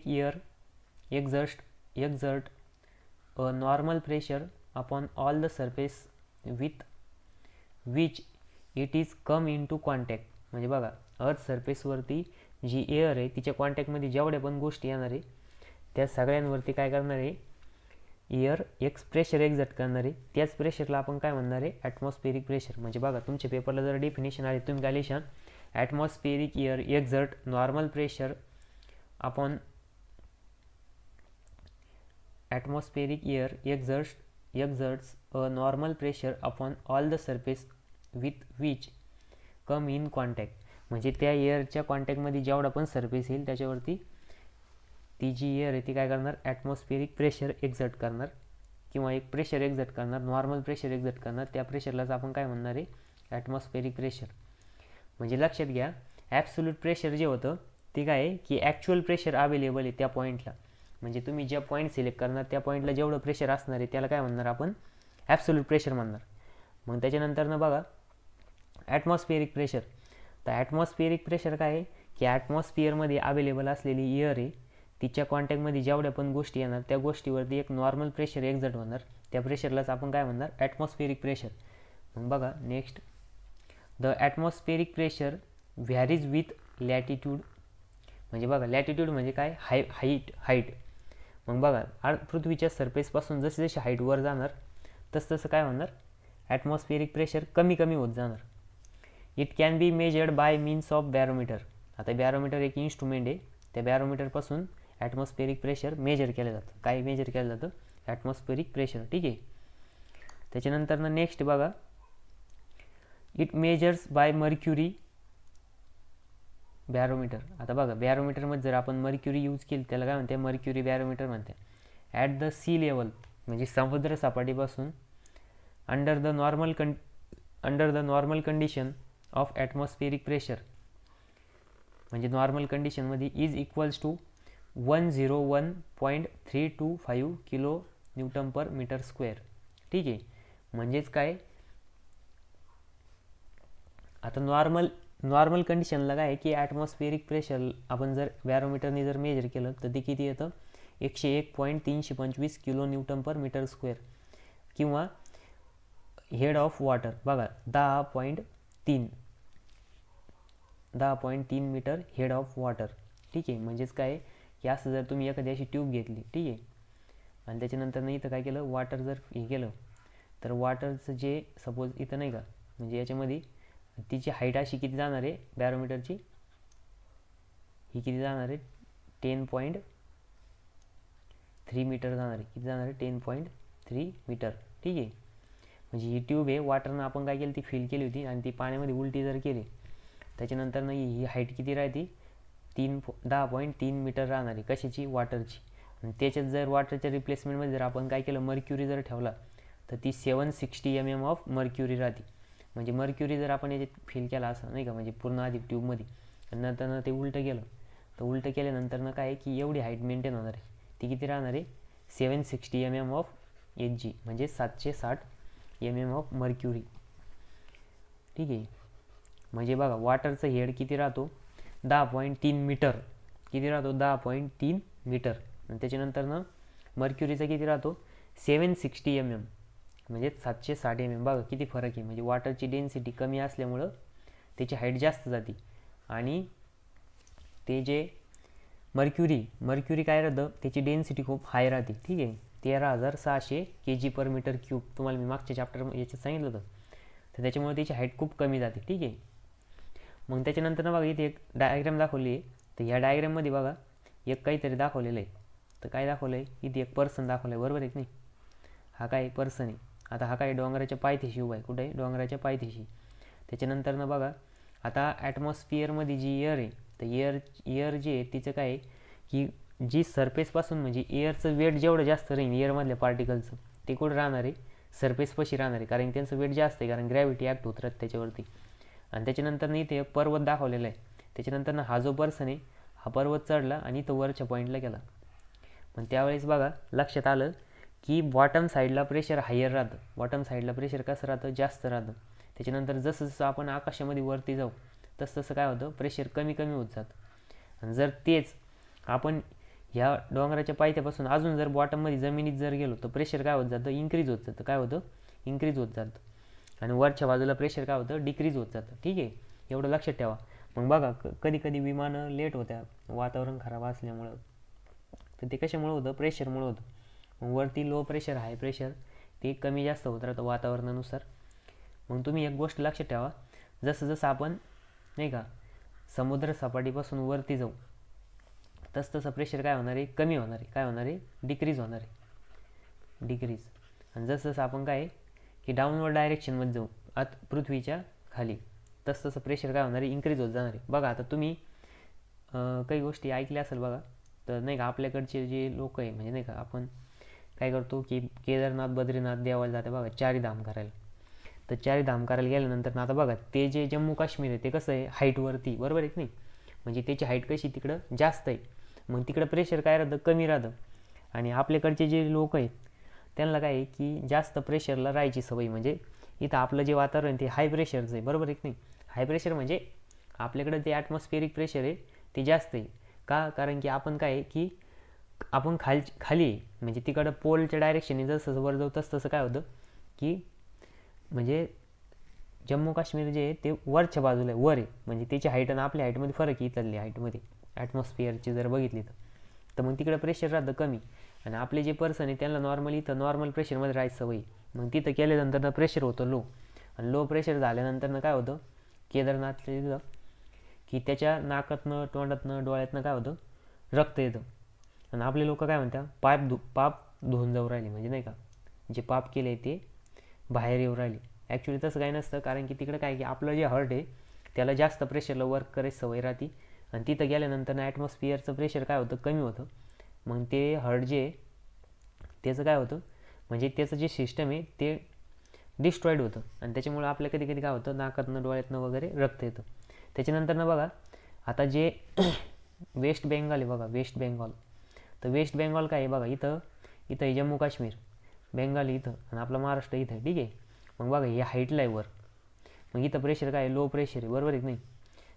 air exert a normal pressure upon all the surface with which it is come into contact. म्हणजे बघा अर्थ सरफेसवरती जी एअर आहे तिच्या कॉन्टॅक्टमध्ये जेवढ्या पण गोष्टी येणार आहे त्या सगळ्यांवरती काय करणार आहे, एअर एक प्रेशर एक्झर्ट करणार आहे. त्याच प्रेशरला आपण काय म्हणणार आहे, ॲटमॉस्फिअरिक प्रेशर. म्हणजे बघा तुमच्या पेपरला जर डेफिनेशन आले तुम्ही काय लिहिशाल, atmospheric air exert normal pressure upon atmospheric air exerts a normal pressure upon all the surface with which come in contact. म्हणजे त्या एअरच्या कॉन्टॅक्टमध्ये जेवढा पण सरफेस येईल त्याच्यावरती ती जी एअर आहे ती काय करणार, ॲटमॉस्फिअरिक प्रेशर एक्झर्ट करणार किंवा एक प्रेशर एक्झर्ट करणार, नॉर्मल प्रेशर एक्झर्ट करणार. त्या प्रेशरलाच आपण काय म्हणणार आहे, ॲटमॉस्फिअरिक प्रेशर. म्हणजे लक्षात घ्या ॲब्सोल्यूट प्रेशर जे होतं ते काय आहे की ॲक्च्युअल प्रेशर अवेलेबल आहे त्या पॉईंटला. म्हणजे तुम्ही ज्या पॉईंट सिलेक्ट करणार त्या पॉईंटला जेवढं प्रेशर असणार आहे त्याला काय म्हणणार आपण, ॲब्सोल्यूट प्रेशर म्हणणार. मग त्याच्यानंतर बघा ॲटमॉस्फिअरिक प्रेशर. तर ॲटमॉस्फिअरिक प्रेशर काय आहे की ॲटमॉस्फिअरमध्ये अवेलेबल असलेली एअर आहे तिच्या कॉन्टॅक्टमध्ये जेवढ्या पण गोष्टी येणार त्या गोष्टीवरती एक नॉर्मल प्रेशर एक्झर्ट होणार. त्या प्रेशरलाच आपण काय म्हणणार, ॲटमॉस्फिअरिक प्रेशर. मग बघा next, the atmospheric pressure varies with latitude. म्हणजे बघा लॅटिट्यूड म्हणजे काय, हाईट. मग बघा पृथ्वीच्या सरफेसपासून जसे जसे हाईट वर जाणार तसं काय होणार, ॲटमॉस्फिअरिक प्रेशर कमी कमी होत जाणार. It can be measured by means of barometer. आता बॅरोमीटर एक इन्स्ट्रुमेंट आहे, त्या बॅरोमीटरपासून ॲटमॉस्फिअरिक प्रेशर मेजर केलं जातं. काय मेजर केलं जातं, ॲटमॉस्फेरिक प्रेशर. ठीक आहे. त्याच्यानंतर नेक्स्ट बघा, it measures by mercury barometer. आता बघा, बॅरोमीटरमध्ये जर आपण मर्क्युरी यूज केली त्याला काय म्हणते, मर्क्युरी बॅरोमीटर म्हणते. ॲट द सी लेवल म्हणजे समुद्र सपाटीपासून under the normal condition of atmospheric pressure म्हणजे नॉर्मल कंडिशनमध्ये is equals to 101.325 kilo newton per metre square. ठीक आहे. म्हणजेच काय, आता नॉर्मल कंडिशनला काय आहे की ॲटमॉस्फेरिक प्रेशर आपण जर बॅरोमीटरने जर मेजर केलं तर ते किती येतं, 101.325 kilo newton per metre square किंवा हेड ऑफ वॉटर बघा 10.3 मीटर हेड ऑफ वॉटर. ठीक आहे. म्हणजेच काय की असं जर तुम्ही एखादी अशी ट्यूब घेतली, ठीक आहे, आणि त्याच्यानंतर इथं काय केलं, वॉटर जर हे केलं तर वॉटरचं जे सपोज इथं नाही का, म्हणजे याच्यामध्ये तिची हाईट अशी किती जाणार आहे बॅरोमीटरची, ही किती जाणार आहे 10.3 मीटर जाणार आहे. किती जाणार आहे 10.3 मीटर. ठीक आहे. म्हणजे ही ट्यूब आहे, वॉटरनं आपण काय केलं ती फिल केली होती आणि ती पाण्यामध्ये उलटी जर केली त्याच्यानंतर ही हाईट किती राहते 10.3 मीटर राहणार आहे. कशाची, वॉटरची. आणि त्याच्यात जर वॉटरच्या रिप्लेसमेंटमध्ये जर आपण काय केलं मर्क्युरी जर ठेवला तर ती 760 mm ऑफ मर्क्युरी राहते. म्हणजे मर्क्युरी जर आपण याच्यात फिल केला असं नाही का, म्हणजे पूर्ण आधी ट्यूबमध्ये आणि नंतर ते उलटं केलं तर उलटं केल्यानंतर काय आहे की एवढी हाईट मेंटेन होणार आहे. ती किती राहणार आहे 760 mm ऑफ Hg म्हणजे 760 mm ऑफ मर्क्युरी. ठीक आहे. म्हणजे बघा वॉटरचं हेड किती राहतो 10.3 मीटर. किती राहतो 10.3 मीटर. आणि त्याच्यानंतर मर्क्युरीचा किती राहतो 760 mm म्हणजे 760 mm. बघा किती फरक आहे. म्हणजे वॉटरची डेन्सिटी कमी असल्यामुळं त्याची हाईट जास्त जाते आणि ते जे मर्क्युरी काय राहतं त्याची डेन्सिटी खूप हाय राहते. ठीक आहे. 13,600 kg/m³. तुम्हाला मी मागच्या चॅप्टर याच्यात सांगितलं होतं. तर त्याच्यामुळे त्याची हाईट खूप कमी जाते. ठीक आहे. मग त्याच्यानंतर बघा इथे एक डायग्राम दाखवली आहे. तर ह्या डायग्राममध्ये बघा एक काहीतरी दाखवलेलं आहे. तर काय दाखवलं आहे, इथे एक पर्सन दाखवलं आहे, बरोबर आहे की नाही. हा काय पर्सन आहे. आता हा काय डोंगराच्या पायथ्याशी उभा आहे. कुठे आहे, डोंगराच्या पायथ्याशी. त्याच्यानंतर बघा आता ॲटमॉस्फिअरमध्ये जी एअर आहे तर एअर जी आहे तिचं काय आहे की जी सरफेसपासून म्हणजे एअरचं वेट जेवढं जास्त राहील एअरमधल्या पार्टिकलचं ते कुठं राहणार आहे, सरफेसपाशी राहणार आहे. कारण त्यांचं वेट जास्त आहे, कारण ग्रॅव्हिटी ॲक्ट होत राहते त्याच्यावरती. आणि त्याच्यानंतर इथे एक पर्वत दाखवलेला आहे. त्याच्यानंतर हा जो पर्सन आहे हा पर्वत चढला आणि तो वरच्या पॉईंटला गेला. पण त्यावेळेस बघा लक्षात आलं की बॉटम साईडला प्रेशर हायर राहतं. बॉटम साईडला प्रेशर कसं राहतं, जास्त राहतं. त्याच्यानंतर जसं जसं आपण आकाशामध्ये वरती जाऊ तसं तसं काय होतं, प्रेशर कमी कमी होत जातं. आणि जर तेच आपण ह्या डोंगराच्या पायथ्यापासून अजून जर बॉटममध्ये जमिनीत जर गेलो तर प्रेशर काय होत जातं, इन्क्रीज होत जातं. काय होतं, इन्क्रीज होत जातं. आणि वरच्या बाजूला प्रेशर काय होतं, डिक्रीज होत जातं. ठीक आहे. एवढं लक्षात ठेवा. मग बघा कधी कधी विमानं लेट होत्या वातावरण खराब असल्यामुळं. तर ते कशामुळं होतं, प्रेशरमुळं होतं. मग वरती लो प्रेशर हाय प्रेशर ते कमी जास्त होत राहतं वातावरणानुसार. मग तुम्ही एक गोष्ट लक्षात ठेवा, जसं जसं आपण नाही का समुद्र सपाटीपासून वरती जाऊ तसं प्रेशर काय होणार आहे, कमी होणार आहे. काय होणार आहे, डिक्रीज होणार आहे, डिक्रीज. आणि जसं जसं आपण काय की डाऊनवर्ड डायरेक्शनमध्ये जाऊ पृथ्वीच्या खाली तसं प्रेशर काय होणार आहे, इन्क्रीज होत जाणार आहे. बघा आता तुम्ही काही गोष्टी ऐकल्या असेल बघा. तर नाही का आपल्याकडचे जे लोक आहे म्हणजे नाही का आपण काय करतो की केदारनाथ बद्रीनाथ देवाला जाते बघा चारीधाम करायला. तर चारीधाम करायला गेल्यानंतर आता बघा ते जे जम्मू काश्मीर आहे ते कसं आहे हाईटवरती, बरोबर आहे की नाही. म्हणजे त्याची हाईट कशी तिकडं जास्त आहे. मग तिकडं प्रेशर काय राहतं, कमी राहतं. आणि आपल्याकडचे जे लोक आहेत त्यांना काय आहे की जास्त प्रेशरला राहायची सवय. म्हणजे इथं आपलं जे वातावरण ते हाय प्रेशरचं आहे, बरोबर आहे की नाही. हाय प्रेशर म्हणजे आपल्याकडं ते ॲटमॉस्फेरिक प्रेशर आहे ते जास्त आहे. का, कारण की आपण काय आहे की आपण खाली म्हणजे तिकडं पोलच्या डायरेक्शनने जसं वर जाऊ तसं काय होतं की म्हणजे जम्मू काश्मीर जे आहे ते वरच्या बाजूला आहे, वर आहे. म्हणजे त्याची हाईट आणि आपल्या हाईटमध्ये फरक आहे इथल्या हाईटमध्ये ॲटमॉस्फिअरची जर बघितली तर मग तिकडं प्रेशर राहतं कमी. आणि आपले जे पर्सन आहे त्यांना नॉर्मली इथं नॉर्मल प्रेशरमध्ये राहायचं सवय. मग तिथं केल्यानंतर प्रेशर होतं लो. आणि लो प्रेशर झाल्यानंतर काय होतं केदारनाथच्या तिथं की त्याच्या नाकातनं तोंडातनं डोळ्यातनं काय होतं रक्त येतं. आणि आपले लोक काय म्हणतात पाप धुवून जाऊ राहिली, म्हणजे नाही का जे पाप केले ते बाहेर येऊ राहिले. ॲक्च्युली तसं काही नसतं, कारण की तिकडं काय की आपलं जे हार्ट आहे त्याला जास्त प्रेशरला वर्क करायची सवय राहते, आणि तिथं गेल्यानंतर ॲटमॉस्फिअरचं प्रेशर काय होतं, कमी होतं. मग ते हार्ट जे त्याचं काय होतं, म्हणजे त्याचं जे सिस्टम आहे ते डिस्ट्रॉईड होतं, आणि त्याच्यामुळे आपल्या कधी कधी काय होतं, नाकातनं डोळ्यातनं वगैरे रक्त येतं. त्याच्यानंतर बघा आता जे वेस्ट बेंगॉल आहे बघा, वेस्ट बेंगॉल. तर वेस्ट बेंगॉल काय आहे बघा, इथं इथं आहे जम्मू काश्मीर, बेंगाल इथं, आणि आपला महाराष्ट्र इथं, ठीक आहे. मग बघा हे हाईटला आहे वर, मग इथं प्रेशर काय आहे, लो प्रेशर आहे, बरोबर आहे की नाही.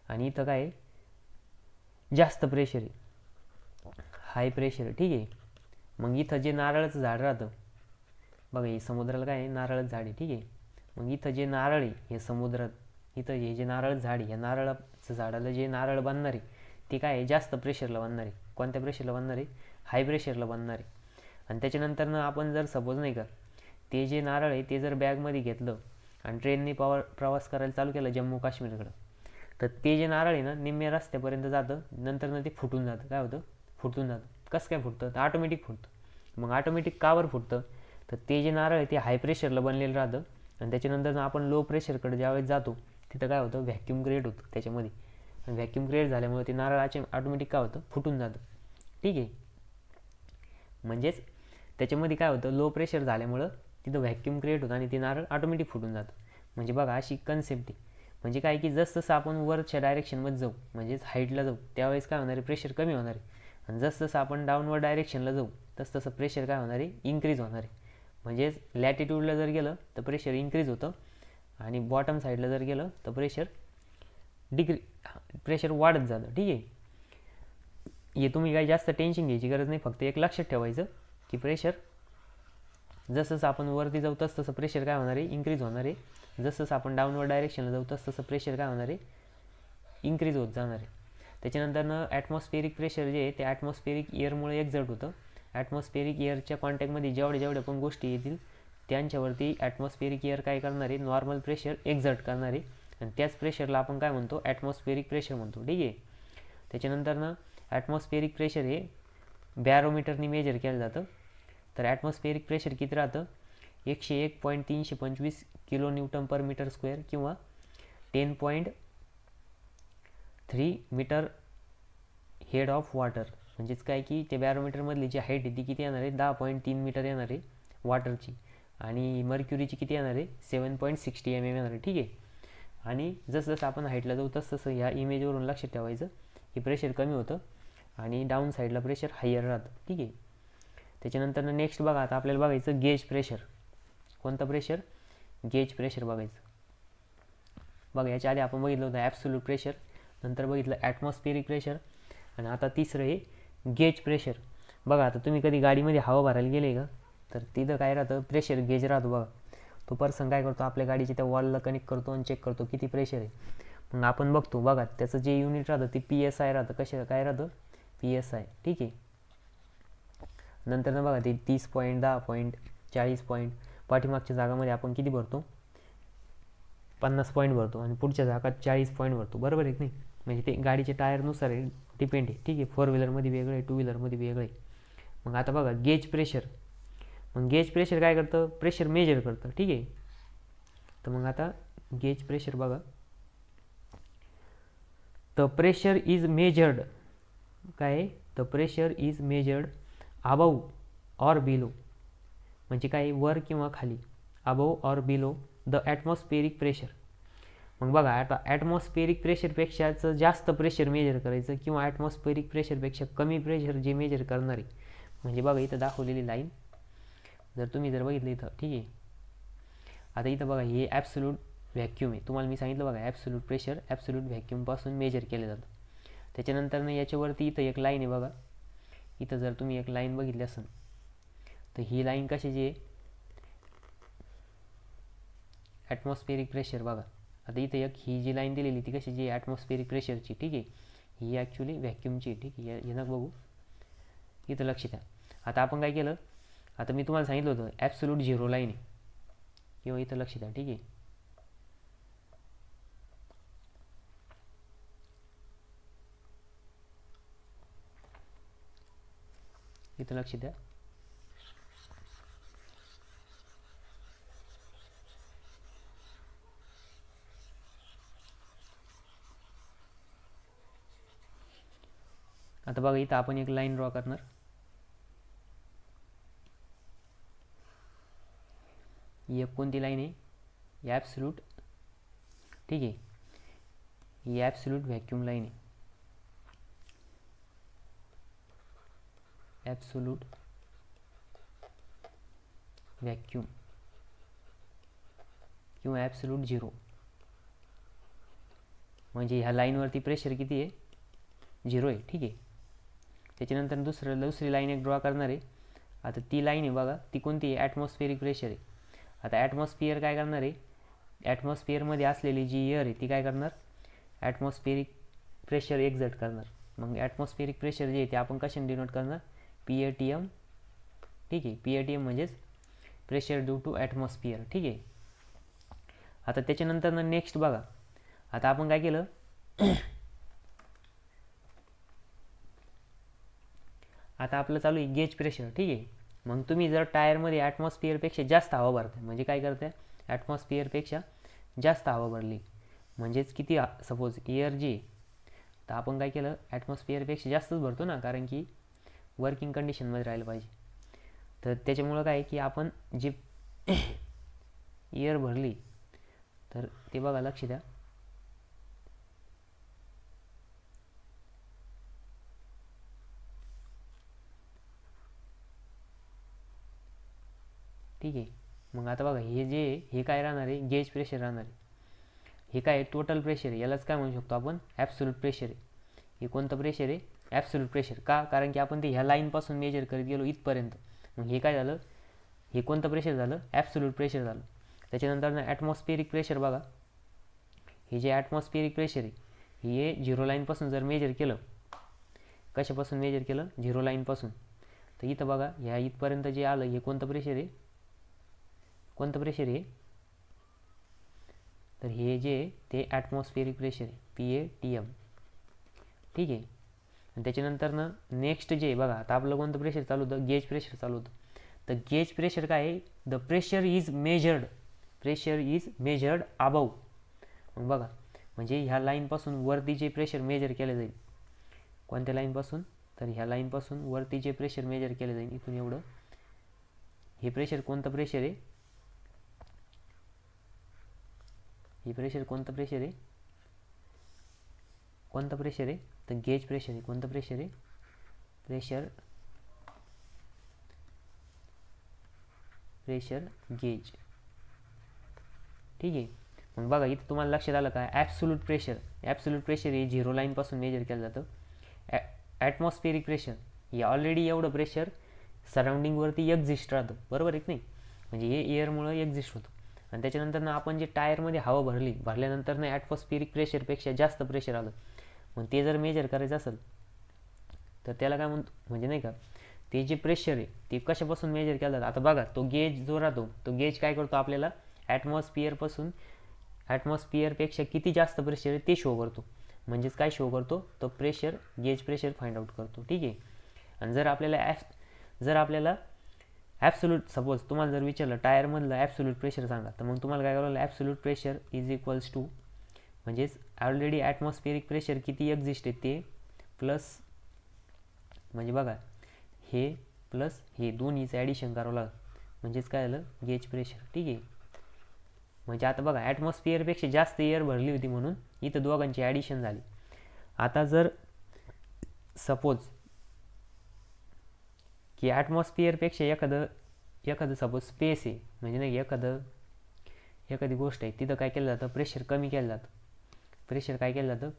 आणि इथं काय आहे, जास्त प्रेशर आहे, हाय प्रेशर आहे, ठीक आहे. मग इथं जे नारळाचं झाड राहतं बघा, हे समुद्राला काय आहे, नारळाचं झाड आहे, ठीक आहे. मग इथं जे नारळ आहे हे समुद्रात, इथं हे जे नारळाचं झाड आहे, या नारळाचं झाडाला जे नारळ बांधणार आहे ते काय आहे, जास्त प्रेशरला बांधणार आहे. कोणत्या प्रेशरला बांधणार आहे, हाय प्रेशरला बांधणार आहे. आणि त्याच्यानंतर आपण जर सपोज नाही का ते जे नारळ आहे ते जर बॅगमध्ये घेतलं आणि ट्रेनने प्रवास करायला चालू केला जम्मू काश्मीरकडं, तर ते जे नारळ आहे ना निम्म्या रस्त्यापर्यंत जातं, नंतर ते फुटून जातं. काय होतं, फुटून जातं. कसं काय फुटतं, तर ऑटोमॅटिक फुटतं. मग ऑटोमॅटिक कावर फुटतं, तर ते जे नारळ आहे ते हाय प्रेशरला बनलेलं राहतं, आणि त्याच्यानंतर आपण लो प्रेशरकडे ज्यावेळेस जातो तिथं काय होतं, व्हॅक्यूम क्रिएट होतं त्याच्यामध्ये, आणि व्हॅक्यूम क्रिएट झाल्यामुळे ते नारळाचे ऑटोमॅटिक काय होतं, फुटून जातं, ठीक आहे. म्हणजेच त्याच्यामध्ये काय होतं, लो प्रेशर झाल्यामुळं तिथं व्हॅक्यूम क्रिएट होतं आणि ते नारळ ऑटोमॅटिक फुटून जातं. म्हणजे बघा अशी कन्सेप्ट आहे. म्हणजे काय की जसं आपण वरच्या डायरेक्शनमध्ये जाऊ, म्हणजेच हाईटला जाऊ, त्यावेळेस काय होणार आहे, प्रेशर कमी होणार आहे. आणि जसं आपण डाऊनवर्ड डायरेक्शनला जाऊ तसं प्रेशर काय होणार आहे, इन्क्रीज होणार आहे. म्हणजेच लॅटिट्यूडला जर गेलं तर प्रेशर इन्क्रीज होतं, आणि बॉटम साईडला जर गेलं तर प्रेशर वाढत जातं, ठीक आहे. हे तुम्ही काही जास्त टेन्शन घ्यायची गरज नाही, फक्त एक लक्षात ठेवायचं की प्रेशर जसं आपण वरती जाऊ तसं प्रेशर काय होणार आहे, इन्क्रीज होणार आहे. जसं आपण डाऊनवर्ड डायरेक्शनला जाऊ तसं प्रेशर काय होणार आहे, इन्क्रीज होत जाणार आहे. त्याच्यानंतर ॲटमॉस्फेरिक प्रेशर जे आहे ते ॲटमॉस्फेरिक एअरमुळे एक्झर्ट होतं. ॲटमॉस्फेरिक एअरच्या कॉन्टॅक्टमध्ये जेवढ्या पण गोष्टी येतील त्यांच्यावरती ॲटमॉस्फेरिक एअर काय करणार आहे, नॉर्मल प्रेशर एक्झर्ट करणार आहे, आणि त्याच प्रेशरला आपण काय म्हणतो, ॲटमॉस्फेरिक प्रेशर म्हणतो, ठीक आहे. त्याच्यानंतर ॲटमॉस्फेरिक प्रेशर हे बॅरोमीटरनी मेजर केलं जातं. तर ॲटमॉस्फेरिक प्रेशर किती राहतं, 101.325 kilo newton per metre square, किंवा 10.3 मीटर हेड ऑफ वॉटर. म्हणजेच काय की ते बॅरोमीटरमधली जी हाईट आहे ती किती येणार आहे, 10.3 मीटर येणार आहे वॉटरची, आणि मर्क्युरीची किती येणार आहे, 7.60 mm येणार आहे, ठीक आहे. आणि जसं आपण हाईटला जाऊ तसं ह्या इमेजवरून लक्षात ठेवायचं की प्रेशर कमी होतं आणि डाऊन साईडला प्रेशर हायर राहतं, ठीक आहे. त्याच्यानंतर नेक्स्ट बघा, आता आपल्याला बघायचं गेज प्रेशर. कोणतं प्रेशर, गेज प्रेशर बघायचं. बघा याच्या आधी आपण बघितलं होतं ॲब्सोल्यूट प्रेशर, नंतर बघितलं ॲटमॉस्फेरिक प्रेशर, आणि आता तिसरं हे गेज प्रेशर. बघा आता तुम्ही कधी गाडीमध्ये हवा भरायला गेले का, तर तिथं काय राहतं, प्रेशर गेज राहतो बघा. तो पर्सन काय करतो, आपल्या गाडीच्या त्या वॉलला कनेक्ट करतो आणि चेक करतो किती प्रेशर आहे. मग आपण बघतो बघा त्याचं जे युनिट राहतं ते PSI राहतं. काय राहतं, PSI, ठीक आहे. नंतर बघा ते 30 पॉईंट, 10 पॉईंट, 40 पॉईंट. पाठीमागच्या जागामध्ये आपण किती भरतो, 50 पॉईंट भरतो, आणि पुढच्या जागात 40 पॉईंट भरतो, बरोबर आहे की नाही. म्हणजे ते गाडीच्या टायरनुसार डिपेंड आहे, ठीक आहे. 4 व्हीलरमध्ये वेगळं आहे, 2 व्हीलरमध्ये वेगळं आहे. मग आता बघा गेज प्रेशर. मग गेज प्रेशर काय करतं, प्रेशर मेजर करतं, ठीक आहे. तर मग आता गेज प्रेशर बघा, द प्रेशर इज मेजर्ड, काय, the pressure is measured above or below. म्हणजे काय, वर किंवा खाली, above or below the atmospheric pressure. मग बघा आता ॲटमॉस्फेरिक प्रेशरपेक्षाचं जास्त प्रेशर मेजर करायचं, किंवा ॲटमॉस्फेरिक प्रेशरपेक्षा कमी प्रेशर जे मेजर करणार आहे. म्हणजे बघा इथं दाखवलेली लाईन जर तुम्ही बघितलं इथं, ठीक आहे. आता इथं बघा हे ॲब्सोल्यूट व्हॅक्यूम आहे. तुम्हाला मी सांगितलं बघा ॲब्सोल्यूट प्रेशर ॲब्सोल्यूट व्हॅक्यूमपासून मेजर केलं जातं. त्याच्यानंतर याच्यावरती इथं एक लाईन आहे बघा. इथं जर तुम्ही एक लाईन बघितली असेल तर ही लाईन कशाची आहे, ॲटमॉस्फेरिक प्रेशर. बघा आता इथं एक ही जी लाईन दिलेली ती कशाची आहे, ॲटमॉस्फेरिक प्रेशरची, ठीक आहे. ही ॲक्च्युली व्हॅक्यूमची, ठीक आहे. हे नका बघू, इथं लक्ष द्या. आता आपण काय केलं, आता मी तुम्हाला सांगितलं होतं ॲब्सोल्यूट झिरो लाईन आहे, किंवा इथं लक्ष द्या, ठीक आहे. इथं लक्ष द्या, आता बघा इथं आपण एक लाईन ड्रॉ करणार. ही कोणती लाईन आहे? ॲब्सोल्यूट. ठीक आहे, ही ॲब्सोल्यूट व्हॅक्यूम लाईन आहे. ॲब्सोल्यूट व्हॅक्यूम किंवा ॲब्सोल्यूट झिरो. म्हणजे ह्या लाईनवरती प्रेशर किती आहे? 0 आहे. ठीक आहे. त्याच्यानंतर दुसरी लाईन एक ड्रॉ करणार आहे. आता ती लाईन आहे बघा, ती कोणती आहे? ॲटमॉस्फिअरिक प्रेशर आहे. आता ॲटमॉस्फिअर काय करणार आहे? ॲटमॉस्फिअरमध्ये असलेली जी एअर आहे ती काय करणार? ॲटमॉस्फिअरिक प्रेशर एक्झर्ट करणार. मग ॲटमॉस्फिअरिक प्रेशर जे आहे ते आपण कशाने डिनोट करणार? PATM. ठीक आहे, PATM म्हणजेच प्रेशर ड्यू टू ॲटमॉस्फिअर. ठीक आहे. आता त्याच्यानंतर नेक्स्ट बघा, आता आपण काय केलं? आता आपलं चालू आहे गेज प्रेशर. ठीक आहे. मग तुम्ही जर टायरमध्ये ॲटमॉस्फिअरपेक्षा जास्त हवा भरताय, म्हणजे काय करताय? ॲटमॉस्फिअरपेक्षा जास्त हवा भरली म्हणजेच किती? सपोज एअर जी, तर आपण काय केलं? ॲटमॉस्फिअरपेक्षा जास्तच भरतो ना, कारण की वर्किंग कंडिशनमध्ये राहिलं पाहिजे. तर त्याच्यामुळं काय की आपण जी एअर भरली तर ते बघा, लक्ष द्या. ठीक आहे. मग आता बघा, हे काय राहणार आहे? गेज प्रेशर राहणार आहे. हे काय? टोटल प्रेशर आहे. यालाच काय म्हणू शकतो आपण? ॲब्सोल्यूट प्रेशर आहे. हे कोणतं प्रेशर आहे? Absolute pressure. का? कारण की आपण ते ह्या लाईनपासून मेजर करत गेलो इथपर्यंत. मग हे काय झालं? हे कोणतं प्रेशर झालं? ॲब्सोल्यूट प्रेशर झालं. त्याच्यानंतर ॲटमॉस्फिअरिक प्रेशर बघा, हे जे ॲटमॉस्फिअरिक प्रेशर आहे हे 0 लाईनपासून जर मेजर केलं, कशापासून मेजर केलं? 0 लाईनपासून. तर इथं बघा, ह्या इथपर्यंत जे आलं हे कोणतं प्रेशर आहे? कोणतं प्रेशर आहे? तर हे जे ते ॲटमॉस्फिअरिक प्रेशर आहे, PATM. ठीक आहे. आणि त्याच्यानंतर नेक्स्ट जे बघा, आता आपलं कोणतं प्रेशर चालू होतं? गेज प्रेशर चालू होतं. तर गेज प्रेशर काय आहे? The pressure is measured above. मग बघा, म्हणजे ह्या लाईनपासून वरती जे प्रेशर मेजर केलं जाईल, कोणत्या लाईनपासून? तर ह्या लाईनपासून वरती जे प्रेशर मेजर केलं जाईल इथून एवढं, हे प्रेशर कोणतं प्रेशर आहे? हे प्रेशर कोणतं प्रेशर आहे? कोणतं प्रेशर आहे? तर गेज प्रेशर आहे. कोणतं प्रेशर आहे? Pressure gauge. ठीक आहे. मग बघा, इथं तुम्हाला लक्षात आलं का? ॲब्सोल्यूट प्रेशर हे 0 लाईनपासून मेजर केलं जातं. ॲटमॉस्फिअरिक प्रेशर हे ऑलरेडी एवढं प्रेशर सराउंडिंगवरती एक्झिस्ट राहतं, बरोबर आहे की नाही? म्हणजे हे एअरमुळं एक्झिस्ट होतं. आणि त्याच्यानंतर आपण जे टायरमध्ये हवा भरल्यानंतर ॲटमॉस्फिअरिक प्रेशरपेक्षा जास्त प्रेशर आलं. मग ते जर मेजर करायचं असेल तर त्याला काय म्हणतो? म्हणजे नाही का, ते जे प्रेशर आहे ते कशापासून मेजर केलं जातं? आता बघा, तो गेज जो राहतो, तो गेज काय करतो? आपल्याला ॲटमॉस्फिअरपेक्षा किती जास्त प्रेशर आहे ते शो करतो. म्हणजेच काय शो करतो? तो pressure, gauge pressure find out करतो. ठीक आहे. आणि जर आपल्याला ॲब्सोल्यूट, सपोज तुम्हाला जर विचारलं टायरमधलं ॲब्सोल्यूट प्रेशर सांगा, तर मग तुम्हाला काय करावं लागेल? Absolute pressure is equals to, म्हणजेच ऑलरेडी ॲटमॉस्फिअरिक प्रेशर किती एक्झिस्ट आहे ते प्लस, म्हणजे बघा, हे प्लस हे दोन्हीचं ॲडिशन करावं लागेल. म्हणजेच काय झालं? Gauge pressure. ठीक आहे. म्हणजे आता बघा, ॲटमॉस्फिअरपेक्षा जास्त एअर भरली होती म्हणून इथं दोघांची ॲडिशन झाली. आता जर सपोज की ॲटमॉस्फिअरपेक्षा एखादं सपोज स्पेस आहे, म्हणजे नाही, एखादी गोष्ट आहे, तिथं काय केलं जातं? प्रेशर कमी केलं जातं.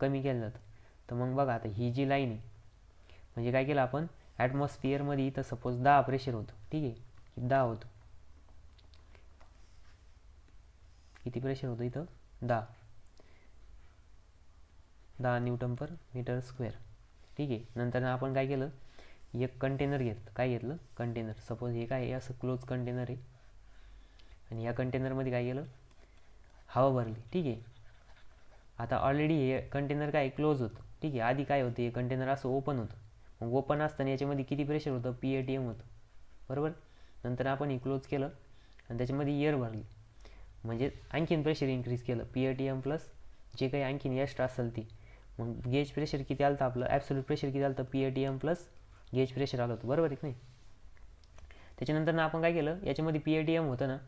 कमी केलं जातं. तर मग बघा, आता ही जी लाईन आहे, म्हणजे काय केलं आपण? ॲटमॉस्फिअरमध्ये इथं सपोज 10 प्रेशर होतं. ठीक आहे, 10 होतं. किती प्रेशर होतं इथं? 10 न्यूटन पर मीटर स्क्वेअर. ठीक आहे. नंतर आपण काय केलं? एक कंटेनर घेतलं. कंटेनर, सपोज हे काय आहे? असं क्लोज कंटेनर आहे. आणि या कंटेनरमध्ये काय केलं? हवा भरली. ठीक आहे. आता ऑलरेडी हे कंटेनर काय क्लोज होतं. ठीक आहे. आधी काय होतं? हे कंटेनर असं ओपन होतं. मग ओपन असताना याच्यामध्ये किती प्रेशर होतं? PATM होतं, बरोबर? नंतर आपण हे क्लोज केलं आणि त्याच्यामध्ये एअर भरली, म्हणजे आणखीन प्रेशर इन्क्रीज केलं. PATM प्लस जे काही आणखीन एक्स्ट्रा असेल ती, मग गेज प्रेशर किती आलं होतं आपलं, ॲब्सोल्यूट प्रेशर किती आलं होतं, PATM प्लस गेज प्रेशर आलं होतं, बरोबर आहे की नाही. त्याच्यानंतर ना आपण काय केलं, याच्यामध्ये PATM होतं ना,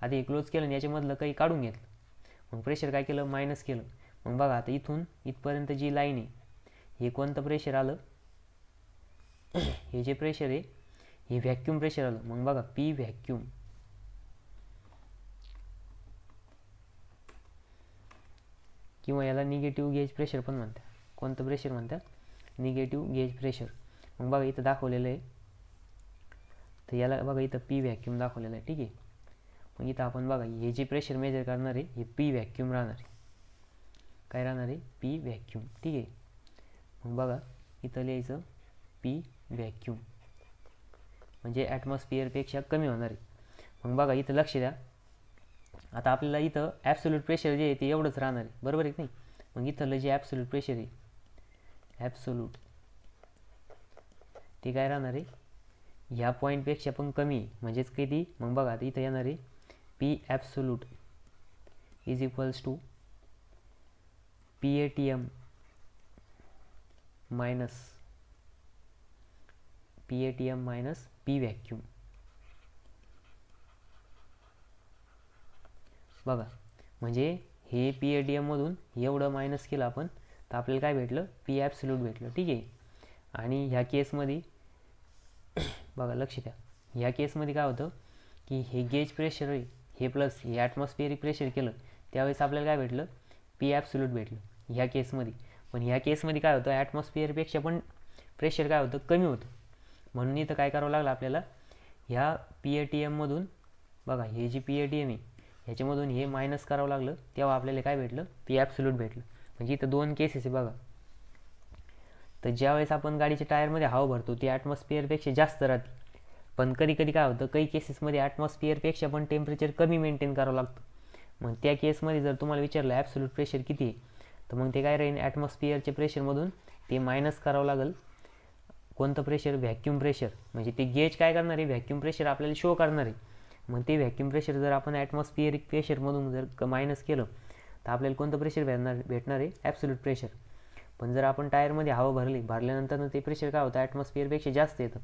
आधी क्लोज केलं आणि याच्यामधलं काही काढून घेतलं. मग प्रेशर काय केलं, मायनस केलं. मग बघा आता इथून इथपर्यंत जी लाईन आहे, हे कोणतं प्रेशर आलं, हे जे प्रेशर आहे हे व्हॅक्यूम प्रेशर आलं. मग बघा P व्हॅक्यूम, किंवा याला निगेटिव्ह गेज प्रेशर पण म्हणतात. कोणतं प्रेशर म्हणतात, निगेटिव्ह गेज प्रेशर. मग बघा इथं दाखवलेलं आहे, तर याला बघा इथं P व्हॅक्यूम दाखवलेलं आहे, ठीक आहे. मग इथं आपण बघा हे जे प्रेशर मेजर करणार आहे हे P व्हॅक्यूम राहणार आहे. काय राहणार आहे, P व्हॅक्यूम, ठीक आहे. मग बघा इथं लिहायचं P व्हॅक्यूम म्हणजे ॲटमॉस्फिअरपेक्षा कमी होणार आहे. मग बघा इथं लक्ष द्या, आता आपल्याला इथं ॲब्सोल्यूट प्रेशर जे आहे ते एवढंच राहणार आहे, बरोबर आहे की नाही. मग इथलं जे ॲब्सोल्यूट प्रेशर आहे, ॲब्सोल्यूट ते काय राहणार आहे, ह्या पॉईंटपेक्षा पण कमी आहे, म्हणजेच किती. मग बघा आता इथं येणार आहे P absolute is equals to PATM minus P vacuum. बघा म्हणजे हे PATMमधून एवढं मायनस केलं आपण, तर आपल्याला काय भेटलं, P ॲब्सोल्यूट भेटलं, ठीक आहे. आणि ह्या केसमध्ये बघा लक्ष द्या, ह्या केसमध्ये काय होतं की हे गेज प्रेशर आहे हे प्लस हे ॲटमॉस्फिअरिक प्रेशर केलं, त्यावेळेस आपल्याला काय भेटलं, P ॲब्सोल्यूट भेटलं ह्या केसमध्ये. पण ह्या केसमध्ये काय होतं, ॲटमॉस्फिअरपेक्षा पण प्रेशर काय होतं, कमी होतं. म्हणून इथं काय करावं लागलं आपल्याला, ह्या PATMमधून बघा हे जे PATM आहे ह्याच्यामधून हे मायनस करावं लागलं, तेव्हा आपल्याला काय भेटलं, P ॲब्सोल्यूट भेटलं. म्हणजे इथं दोन केसेस आहे बघा. तर ज्यावेळेस आपण गाडीच्या टायरमध्ये हवा भरतो ती ॲटमॉस्फिअरपेक्षा जास्त राहते, पण कधी कधी काय होतं, काही केसेसमध्ये ॲटमॉस्फिअरपेक्षा पण टेम्परेचर कमी मेंटेन करावं लागतं. मग त्या केसमध्ये जर तुम्हाला विचारलं ॲब्सोल्यूट प्रेशर किती आहे, तर मग ते काय राहील, ॲटमॉस्फिअरच्या प्रेशरमधून ते मायनस करावं लागेल. कोणतं प्रेशर, व्हॅक्यूम प्रेशर. म्हणजे ते गेज काय करणार आहे, व्हॅक्यूम प्रेशर आपल्याला शो करणार आहे. मग ते व्हॅक्यूम प्रेशर जर आपण ॲटमॉस्फिअरिक प्रेशरमधून जर मायनस केलं तर आपल्याला कोणतं प्रेशर भेटणार आहे, ॲब्सोल्यूट प्रेशर. पण जर आपण टायरमध्ये हवा भरल्यानंतर ते प्रेशर काय होतं, ॲटमॉस्फिअरपेक्षा जास्त येतं.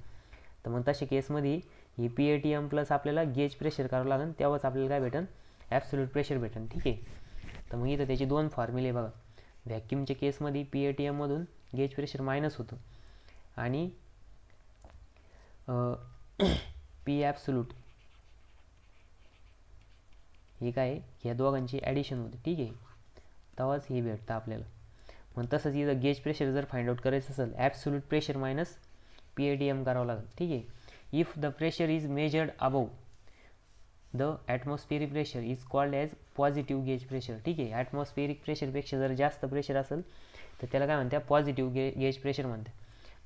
तर मग तशा केसमध्ये ही PATM प्लस आपल्याला गेज प्रेशर करावं लागेल, तेव्हाच आपल्याला काय भेटेल, ॲब्सोल्यूट प्रेशर भेटेल, ठीक आहे. तर मग इथं त्याचे दोन फॉर्म्युले बघा. व्हॅक्यूमच्या केसमध्ये PATMमधून गेज प्रेशर मायनस होतं आणि P ॲब्सोल्यूट हे काय, ह्या दोघांची ॲडिशन होते, ठीक आहे. तेव्हाच हे भेटतं आपल्याला. मग तसंच इथं गेज प्रेशर जर फाइंड आउट करायचं असेल, ॲब्सोल्यूट प्रेशर मायनस PATM करावं लागेल, ठीक आहे. If the pressure is measured above the atmospheric pressure is called as positive gauge pressure, ठीक आहे. ॲटमॉस्फिअरिक प्रेशरपेक्षा जर जास्त प्रेशर असेल तर त्याला काय म्हणतात, पॉझिटिव्ह गेज प्रेशर म्हणतात.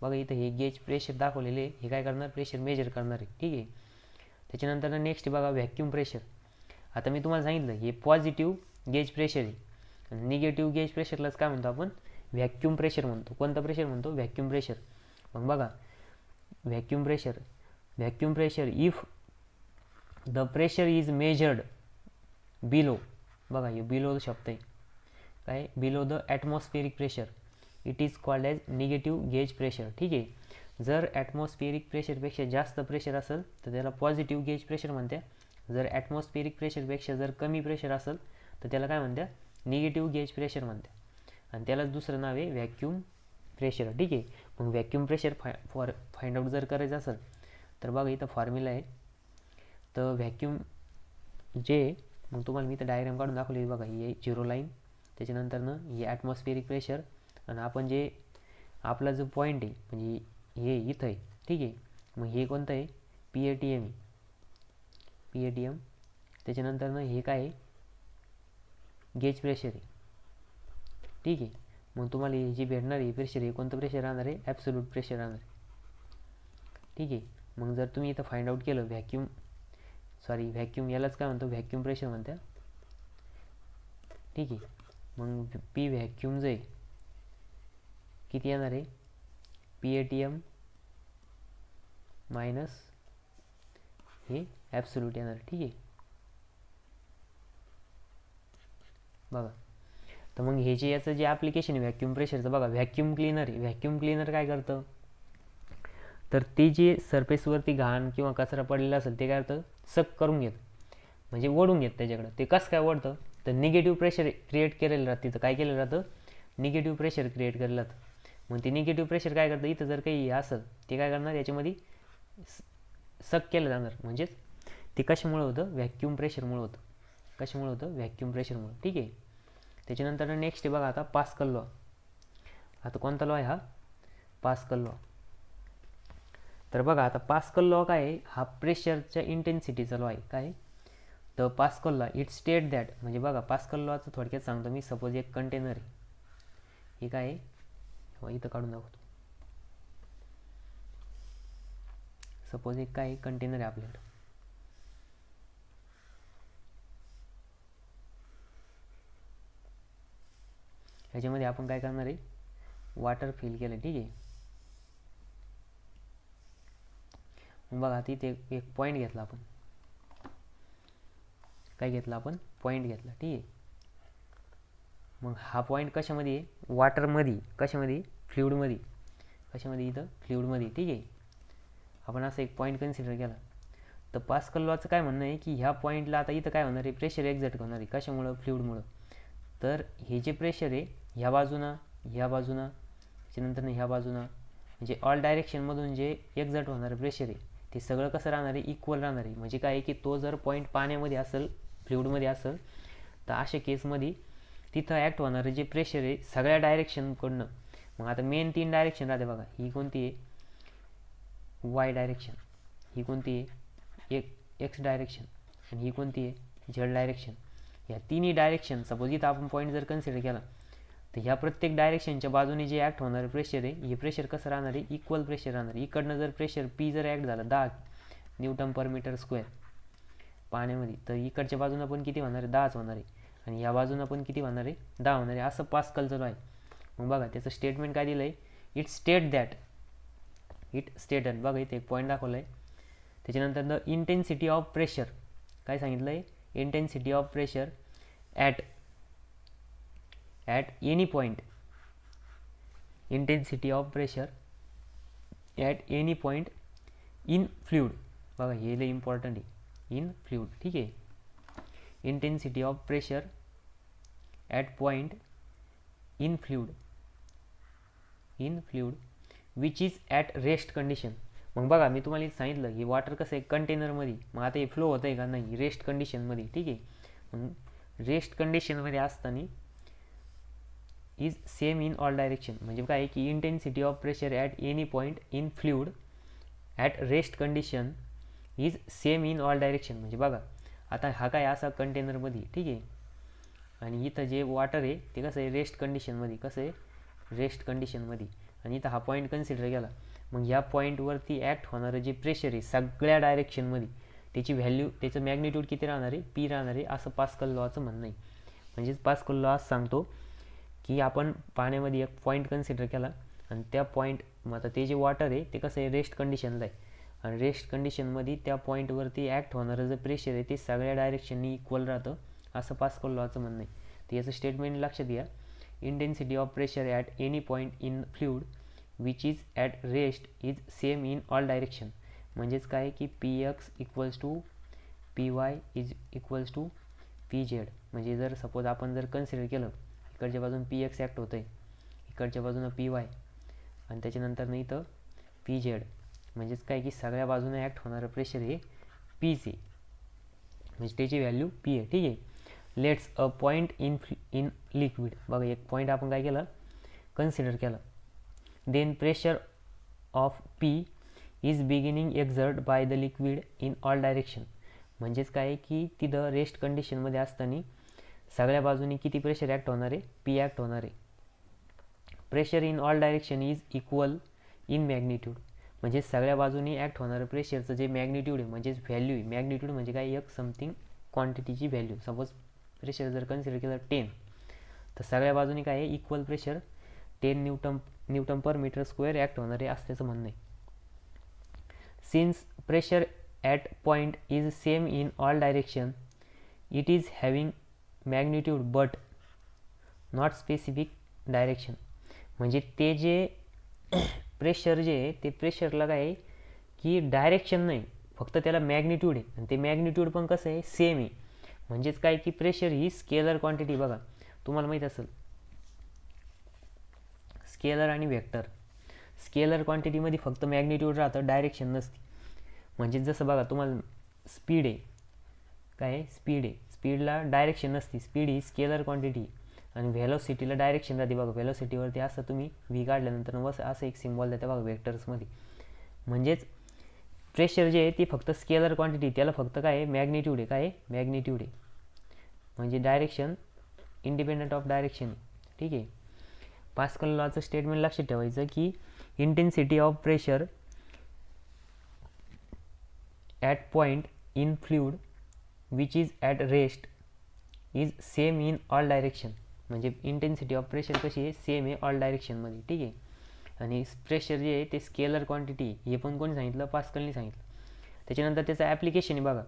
बघा इथं हे गेज प्रेशर दाखवलेले, हे काय करणार, प्रेशर मेजर करणार आहे, ठीक आहे. त्याच्यानंतर नेक्स्ट बघा व्हॅक्यूम प्रेशर. आता मी तुम्हाला सांगितलं हे पॉझिटिव्ह गेज प्रेशर आहे, निगेटिव्ह गेज प्रेशरलाच काय म्हणतो आपण, व्हॅक्यूम प्रेशर म्हणतो. कोणतं प्रेशर म्हणतो, व्हॅक्यूम प्रेशर. मग बघा vacuum pressure if the pressure is measured below, बघा हे बिलो शब्द आहे काय, below the atmospheric pressure it is called as negative gauge pressure, ठीक आहे. जर ॲटमॉस्फिअरिक प्रेशरपेक्षा जास्त प्रेशर असेल तर त्याला पॉझिटिव्ह गेज प्रेशर म्हणते. जर ॲटमॉस्फिअरिक प्रेशरपेक्षा जर कमी प्रेशर असेल तर त्याला काय म्हणते, निगेटिव्ह गेज प्रेशर म्हणते. आणि त्यालाच दुसरं नाव आहे व्हॅक्यूम प्रेशर, ठीक आहे. मग व्हॅक्यूम प्रेशर फाइंड आउट जर करायचं असेल तर बघा इथं फॉर्म्युला आहे. तर व्हॅक्यूम जे, मग तुम्हाला मी इथं डायग्राम काढून दाखवली बघा, ही झिरो लाईन, त्याच्यानंतर ना हे ॲटमॉस्फिअरिक प्रेशर, आणि आपण जे आपला जो पॉईंट आहे म्हणजे हे इथं आहे, ठीक आहे. मग हे कोणतं आहे, PATM आहे, PATM. त्याच्यानंतर ना हे काय आहे, गेज प्रेशर आहे, ठीक आहे. मग तुम्हाला हे जे भेटणार आहे प्रेशर, हे कोणतं प्रेशर राहणार आहे, ॲब्सोल्यूट प्रेशर राहणार आहे, ठीक आहे. मग जर तुम्ही इथं फाइंड आउट केलं व्हॅक्यूम यालाच काय म्हणतो, व्हॅक्यूम प्रेशर म्हणतात, ठीक आहे. मग P व्हॅक्यूम जे किती येणार आहे, PATM मायनस हे ॲब्सोल्यूट येणार, ठीक आहे. बघा तर मग हे जे याचं जे ॲप्लिकेशन आहे व्हॅक्यूम प्रेशरचं बघा, व्हॅक्यूम क्लीनर आहे. व्हॅक्यूम क्लीनर काय करतं, तर ते जे सरफेसवरती घाण किंवा कचरा पडलेला असेल ते काय करतं, सक करून घेतं, म्हणजे ओढून घेतं त्याच्याकडं. ते कसं काय ओढतं, तर निगेटिव्ह प्रेशर क्रिएट केलेलं राहतं तिथं. काय केलेलं राहतं, निगेटिव्ह प्रेशर क्रिएट केलेलं राहतं. मग ते निगेटिव्ह प्रेशर काय करतं, इथं जर काही असेल ते काय करणार, याच्यामध्ये सक केलं जाणार. म्हणजेच ते कशामुळे होतं, व्हॅक्यूम प्रेशरमुळे होतं. कशामुळे होतं, व्हॅक्यूम प्रेशरमुळे. ठीक आहे. त्याच्यानंतर नेक्स्ट आहे बघा आता पास्कल लॉ. आता कोणता लॉ आहे हा, पास्कल लॉ. तर बघा आता पास्कल लॉ काय आहे, हा प्रेशरच्या इंटेन्सिटीचा लॉ आहे. काय, तर pascal law it state that, म्हणजे बघा पास्कल लॉचं थोडक्यात सांगतो मी. सपोज एक कंटेनर आहे, हे काय आहे, इथं काढून दाखवतो. सपोज एक काय कंटेनर आहे आपल्याकडे, ह्याच्यामध्ये आपण काय करणार आहे, वॉटर फिल केलं. ठीक आहे. मग बघा तिथे एक पॉईंट घेतला आपण. काय घेतला आपण, पॉईंट घेतला. ठीक आहे. मग हा पॉईंट कशामध्ये आहे, वॉटरमध्ये. कशामध्ये, फ्लुइडमध्ये. कशामध्ये, इथं फ्लुइडमध्ये. ठीक आहे. आपण असं एक पॉईंट कन्सिडर केला. तर पास्कल लॉचं काय म्हणणं आहे की ह्या पॉईंटला आता इथं काय होणार आहे, प्रेशर एक्झर्ट होणार आहे. कशामुळं, फ्लुइडमुळं. तर हे जे प्रेशर आहे ह्या बाजूनं, ह्या बाजूनं, त्याच्यानंतर ह्या बाजूनं, म्हणजे ऑल डायरेक्शनमधून जे एक्झर्ट होणारं प्रेशर आहे ते सगळं कसं राहणार आहे, इक्वल राहणार आहे. म्हणजे काय आहे की तो जर पॉईंट पाण्यामध्ये असेल, फ्लुइडमध्ये असेल, तर अशा केसमध्ये तिथं ॲक्ट होणारं जे प्रेशर आहे सगळ्या डायरेक्शनकडनं. मग आता मेन 3 डायरेक्शन राहते बघा. ही कोणती आहे, वाय डायरेक्शन. ही कोणती आहे, एक्स डायरेक्शन. आणि ही कोणती आहे, झेड डायरेक्शन. ह्या तिन्ही डायरेक्शन सपोज इथं आपण पॉईंट जर कन्सिडर केला तर ह्या प्रत्येक डायरेक्शनच्या बाजूने जे ॲक्ट होणारं प्रेशर आहे, हे प्रेशर कसं राहणार आहे, इक्वल प्रेशर राहणार आहे. इकडनं जर प्रेशर पी जर ॲक्ट झालं 10 न्यूटन पर मीटर स्क्वेअर पाण्यामध्ये, तर इकडच्या बाजूनं पण किती होणार आहे, 10च होणार आहे. आणि या बाजूनं पण किती होणार आहे, 10 होणार आहे. असं पास्कलचं लॉ आहे. मग बघा त्याचं स्टेटमेंट काय दिलं आहे, इट स्टेट दॅट. बघा इथे एक पॉईंट दाखवला आहे. त्याच्यानंतर द इंटेन्सिटी ऑफ प्रेशर. काय सांगितलं आहे, intensity of pressure at any point. Intensity of pressure at any point in fluid. बघा हे लय इम्पॉर्टंट आहे, इन फ्लुइड. ठीक आहे. Intensity of pressure at point in fluid which is at rest condition. मग बघा मी तुम्हाला सांगितलं की वॉटर कसं आहे कंटेनरमध्ये. मग आता हे फ्लो होतं आहे का, नाही, रेस्ट कंडिशनमध्ये. ठीक आहे. मग रेस्ट कंडिशनमध्ये असताना is same in all direction. म्हणजे काय आहे की intensity of pressure at any point in fluid at rest condition is same in all direction. म्हणजे बघा आता हा काय असा कंटेनरमध्ये. ठीक आहे. आणि इथं जे वॉटर आहे ते कसं आहे, रेस्ट कंडिशनमध्ये. कसं आहे, रेस्ट कंडिशनमध्ये. आणि इथं हा पॉईंट कन्सिडर केला. मग ह्या पॉईंटवरती ॲक्ट होणारं जे प्रेशर आहे सगळ्या डायरेक्शनमध्ये, त्याची व्हॅल्यू, त्याचं मॅग्निट्यूड किती राहणार आहे, पी राहणार आहे. असं पास्कल लॉचं म्हणणं आहे. म्हणजेच पास्कल लॉ असं सांगतो की आपण पाण्यामध्ये एक पॉईंट कन्सिडर केला आणि त्या पॉईंट, मग आता ते जे वॉटर आहे ते कसं आहे, रेस्ट कंडिशनला आहे. आणि रेस्ट कंडिशनमध्ये त्या पॉईंटवरती ॲक्ट होणारं जे प्रेशर आहे ते सगळ्या डायरेक्शननी इक्वल राहतं. असं पास्कल लॉचं म्हणणं आहे. तर याचं स्टेटमेंट लक्षात घ्या, intensity of pressure at any point in fluid which is at rest is same in all direction. म्हणजेच काय की P X equals to P Y is equals to P Z. म्हणजे जर सपोज आपण जर कन्सिडर केलं, इकडच्या बाजून पी एक्स ॲक्ट होतं आहे, इकडच्या बाजूनं पी वाय, आणि त्याच्यानंतर नाही तर पी झेड. म्हणजेच काय की सगळ्या बाजूने ॲक्ट होणारं प्रेशर हे पीच आहे. म्हणजे त्याची व्हॅल्यू पी आहे. ठीक आहे. Let's a point in liquid. बघा एक पॉईंट आपण काय केलं, कन्सिडर केलं. Then pressure of P is beginning exert by the liquid in all direction. म्हणजेच काय की तिथं रेस्ट कंडिशनमध्ये असताना सगळ्या बाजूनी किती प्रेशर ॲक्ट होणार आहे, पी ॲक्ट होणार आहे. Pressure in all direction is equal in magnitude. म्हणजे सगळ्या बाजूनी ॲक्ट होणारं प्रेशरचं जे मॅग्निट्यूड आहे, म्हणजेच व्हॅल्यू आहे. मॅग्निट्यूड म्हणजे काय, एक समथिंग क्वांटिटीची व्हॅल्यू. सपोज प्रेशर जर कन्सिडर केलं 10, तर सगळ्या बाजूनी काय आहे, equal pressure 10 Newton per metre square act होणार आहे असल्याचं म्हणणं आहे. Since pressure at point is same in all direction it is having magnitude but not specific direction. म्हणजे ते जे प्रेशर जे आहे ते प्रेशरला काय आहे की डायरेक्शन नाही, फक्त त्याला मॅग्निट्यूड आहे. आणि ते मॅग्निट्यूड पण कसं आहे, सेम आहे. म्हणजेच काय की प्रेशर ही स्केलर क्वांटिटी. बघा तुम्हाला माहीत असेल स्केलर आणि व्हेक्टर. स्केलर क्वांटिटीमध्ये फक्त मॅग्निट्यूड राहतं, डायरेक्शन नसते. म्हणजे जसं बघा तुम्हाला स्पीड आहे, काय आहे स्पीड आहे, स्पीडला डायरेक्शन नसते. स्पीड ही स्केलर क्वांटिटी. आणि व्हेलोसिटीला डायरेक्शन राहते. बघा व्हेलोसिटीवरती असं तुम्ही व्ही काढल्यानंतर असं एक सिम्बॉल देतं बघा व्हेक्टर्समध्ये. म्हणजेच प्रेशर जे आहे ते फक्त स्केलर क्वांटिटी, त्याला फक्त काय आहे मॅग्निट्यूड आहे. काय आहे मॅग्निट्यूड आहे. म्हणजे डायरेक्शन इंडिपेंडंट ऑफ डायरेक्शन. ठीक आहे. पास्कल लॉचं स्टेटमेंट लक्षात ठेवायचं की intensity of pressure at point in fluid which is at rest is same in all direction. म्हणजे इंटेन्सिटी ऑफ प्रेशर कशी आहे, सेम आहे ऑल डायरेक्शनमध्ये. ठीक आहे. आणि प्रेशर जे आहे ते स्केलर क्वांटिटी, हे पण कोणी सांगितलं, पास्कलनी सांगितलं. त्याच्यानंतर त्याचं ॲप्लिकेशन आहे बघा,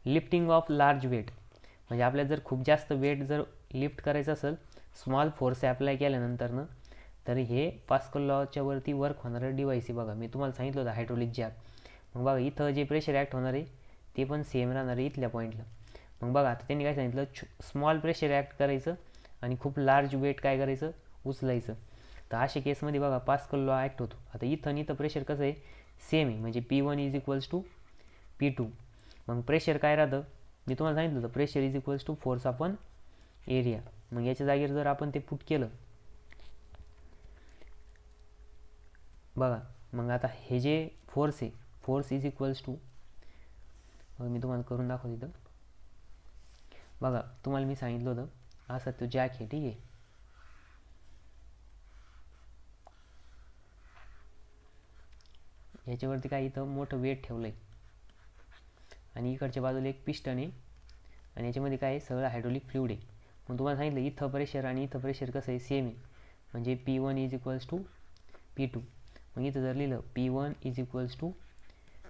लिफ्टिंग ऑफ लार्ज वेट. म्हणजे आपल्याला जर खूप जास्त वेट जर लिफ्ट करायचं असेल स्मॉल फोर्स ॲप्लाय केल्यानंतरनं, तर हे पास्कल लॉच्या वरती वर्क होणारं डिव्हाइस आहे. बघा मी तुम्हाला सांगितलं होतं हायड्रोलिक जॅक. मग बघा इथं जे प्रेशर ॲक्ट होणार आहे ते पण सेम राहणार आहे इथल्या पॉईंटला. मग बघा आता त्यांनी काय सांगितलं, स्मॉल प्रेशर ॲक्ट करायचं आणि खूप लार्ज वेट काय करायचं, उचलायचं. तर अशा केसमध्ये बघा पास्कल लॉ ॲक्ट होतो. आता इथं प्रेशर कसं आहे, सेम आहे. म्हणजे P1 is equals to P2. मग प्रेशर काय राहतं, मी तुम्हाला सांगितलं होतं pressure is equals to force upon area. मग याच्या जागेवर जर आपण ते पुट केलं बघा, मग आता हे जे फोर्स आहे, फोर्स इज इक्वल्स टू, मी तुम्हाला करून दाखवतो इथं बघा. तुम्हाला मी सांगितलं होतं असं तो जॅक आहे. ठीक आहे. याच्यावरती काय इथं मोठं वेट ठेवलं आहे आणि इकडच्या बाजूला एक पिस्टन आहे आणि याच्यामध्ये काय आहे, सगळं हायड्रोलिक फ्लुइड आहे. मग तुम्हाला सांगितलं इथं प्रेशर आणि इथं प्रेशर कसं आहे, सेम आहे. म्हणजे P1 is equals to P2. मग इथं जर लिहिलं P1 is equals to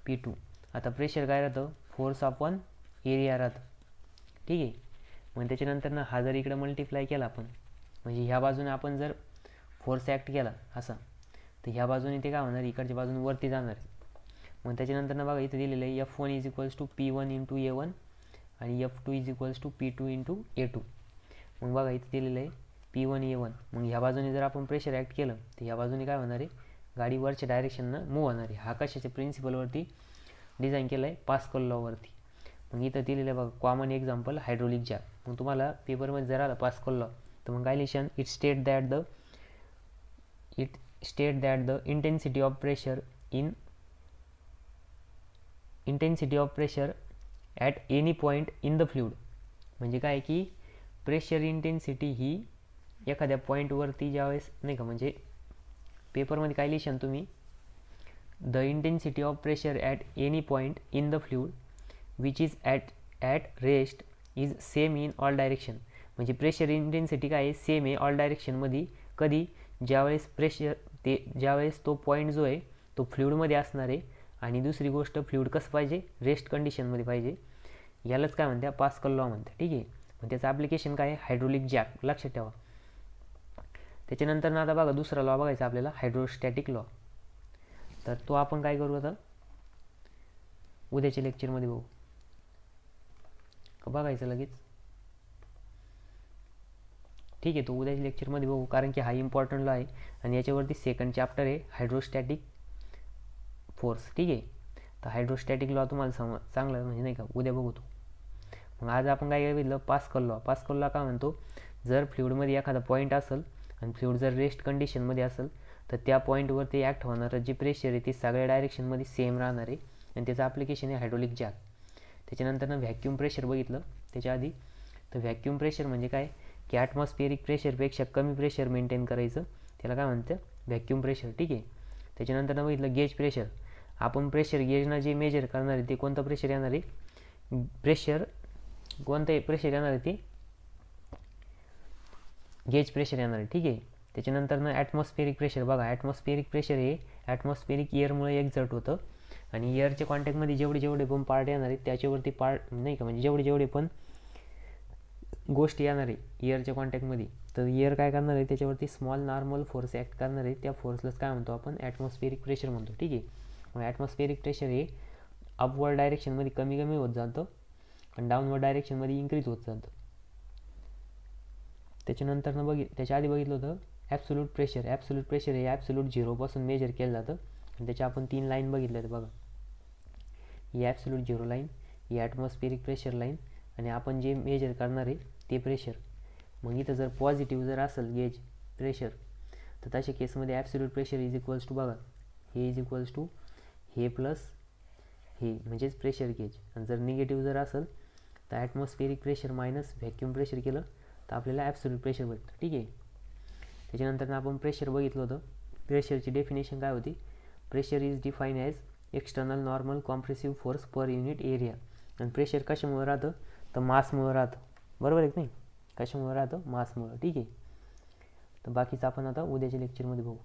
P2. आता प्रेशर काय राहतं, फोर्स अपॉन एरिया राहतं. ठीक आहे. मग त्याच्यानंतर ना हा जर इकडं मल्टिप्लाय केला आपण, म्हणजे ह्या बाजूने आपण जर फोर्स ॲक्ट केला असा, तर ह्या बाजूने ते काय होणार, इकडच्या बाजूने वरती जाणार आहे. मग त्याच्यानंतर ना बघा इथं दिलेलं आहे F1 is equals to P1 into A1 आणि F2 is equals to P2 into A2. मग बघा इथं दिलेलं आहे P1 A1. मग ह्या बाजूने जर आपण प्रेशर ॲक्ट केलं तर ह्या बाजूने काय होणार आहे, गाडी वरच्या डायरेक्शननं मूव्ह होणार आहे. हा कशाच्या प्रिन्सिपलवरती डिझाईन केलं आहे, पास्कल लॉवरती. मग इथं दिलेलं आहे बघा कॉमन एक्झाम्पल हायड्रोलिक जॅक. मग तुम्हाला पेपरमध्ये जर आला पास्कल लॉ तर मग काय लिहिशान, it state that the intensity of pressure at any point in the fluid. म्हणजे काय की प्रेशर इंटेन्सिटी ही एखाद्या पॉईंटवरती ज्यावेळेस नाही का, म्हणजे पेपरमध्ये काय लिहिशान तुम्ही, the intensity of pressure at any point in the fluid which is at rest is same in all direction. म्हणजे प्रेशर इंटेन्सिटी काय आहे, सेम आहे ऑल डायरेक्शनमध्ये. कधी, ज्यावेळेस तो पॉईंट जो आहे तो फ्लुइडमध्ये असणार आहे. आणि दुसरी गोष्ट, फ्लुइड कसं पाहिजे, रेस्ट कंडिशनमध्ये पाहिजे. यालाच काय म्हणते, पास्कल लॉ म्हणते. ठीक आहे. मग त्याचं ॲप्लिकेशन काय आहे, हायड्रोलिक जॅक. लक्षात ठेवा. त्याच्यानंतर ना आता बघा दुसरा लॉ बघायचा आपल्याला, हायड्रोस्टॅटिक लॉ. तर तो आपण काय करू आता उद्याच्या लेक्चरमध्ये बघू. बघायचं लगेच. ठीक आहे, तो उद्याच्या लेक्चरमध्ये बघू, कारण की हा इम्पॉर्टंट लॉ आहे आणि याच्यावरती सेकंड चॅप्टर आहे हायड्रोस्टॅटिक फोर्स. ठीक आहे. तर हायड्रोस्टॅटिक लॉ तुम्हाला चांगलं म्हणजे नाही का उद्या बघू तो. मग आज आपण काय बघितलं, पास्कल लॉ. पास्कल लॉ काय म्हणतो, जर फ्लुइडमध्ये एखादा पॉईंट असेल आणि फ्लुइड जर रेस्ट कंडिशनमध्ये असेल तर त्या पॉईंटवरती ॲक्ट होणारं जे प्रेशर आहे ते सगळ्या डायरेक्शनमध्ये सेम राहणार आहे. आणि त्याचं ॲप्लिकेशन आहे हायड्रोलिक जॅक. त्याच्यानंतर ना व्हॅक्यूम प्रेशर बघितलं त्याच्या आधी. तर व्हॅक्यूम प्रेशर म्हणजे काय की ॲटमॉस्फिअरिक प्रेशरपेक्षा कमी प्रेशर मेंटेन करायचं, त्याला काय म्हणतं व्हॅक्यूम प्रेशर. ठीक आहे. त्याच्यानंतर ना बघितलं गेज प्रेशर. आपण प्रेशर गेजनं जे मेजर करणार आहे ते कोणतं प्रेशर येणार आहे, कोणतं प्रेशर येणार आहे ते गेज प्रेशर येणार आहे. ठीक आहे. त्याच्यानंतर ना ॲटमॉस्फिअरिक प्रेशर. बघा ॲटमॉस्फिअरिक प्रेशर हे ॲटमॉस्फिअरिक एअरमुळे एक्झर्ट होतं आणि एअरच्या कॉन्टॅक्टमध्ये जेवढे पण पार्ट येणार आहेत त्याच्यावरती पार्ट नाही का, म्हणजे जेवढे पण गोष्ट येणार आहे एअरच्या कॉन्टॅक्टमध्ये, तर एअर काय करणार आहे, त्याच्यावरती स्मॉल नॉर्मल फोर्स ॲक्ट करणार आहे. त्या फोर्सलाच काय म्हणतो आपण, ॲटमॉस्फेरिक प्रेशर म्हणतो. ठीक आहे. मग ॲटमॉस्फेरिक प्रेशर हे अपवर्ड डायरेक्शनमध्ये कमी कमी होत जातं आणि डाऊनवर्ड डायरेक्शनमध्ये इन्क्रीज होत जातं. त्याच्यानंतर त्याच्या आधी बघितलं होतं ॲब्सोल्यूट प्रेशर. ॲब्सोल्यूट प्रेशर हे ॲब्सोल्यूट झिरोपासून मेजर केलं जातं आणि त्याच्या आपण 3 लाईन बघितल्या आहेत बघा. ही ॲब्सोल्यूट झिरो लाईन, ही ॲटमॉस्फेरिक प्रेशर लाईन आणि आपण जे मेजर करणार आहे ते प्रेशर. मग इथं जर पॉझिटिव्ह जर असेल गेज प्रेशर, तर तशा केसमध्ये absolute pressure is equals to बघा, हे इज इक्वल्स टू हे प्लस हे म्हणजेच प्रेशर गेज. आणि जर निगेटिव्ह जर असेल तर atmospheric pressure minus vacuum pressure केलं तर आपल्याला ॲब्सोल्यूट प्रेशर भेटतं. ठीक आहे. त्याच्यानंतर आपण प्रेशर बघितलं होतं. प्रेशरची डेफिनेशन काय होती, pressure is define as external normal compressive force per unit area. आणि प्रेशर कशामुळे राहतं, तर मासमुळे राहतं. बरोबर आहे की नाही, कशामुळे राहतं, मासमुळे. ठीक आहे. तर बाकीचं आपण आता उद्याच्या लेक्चरमध्ये बघू.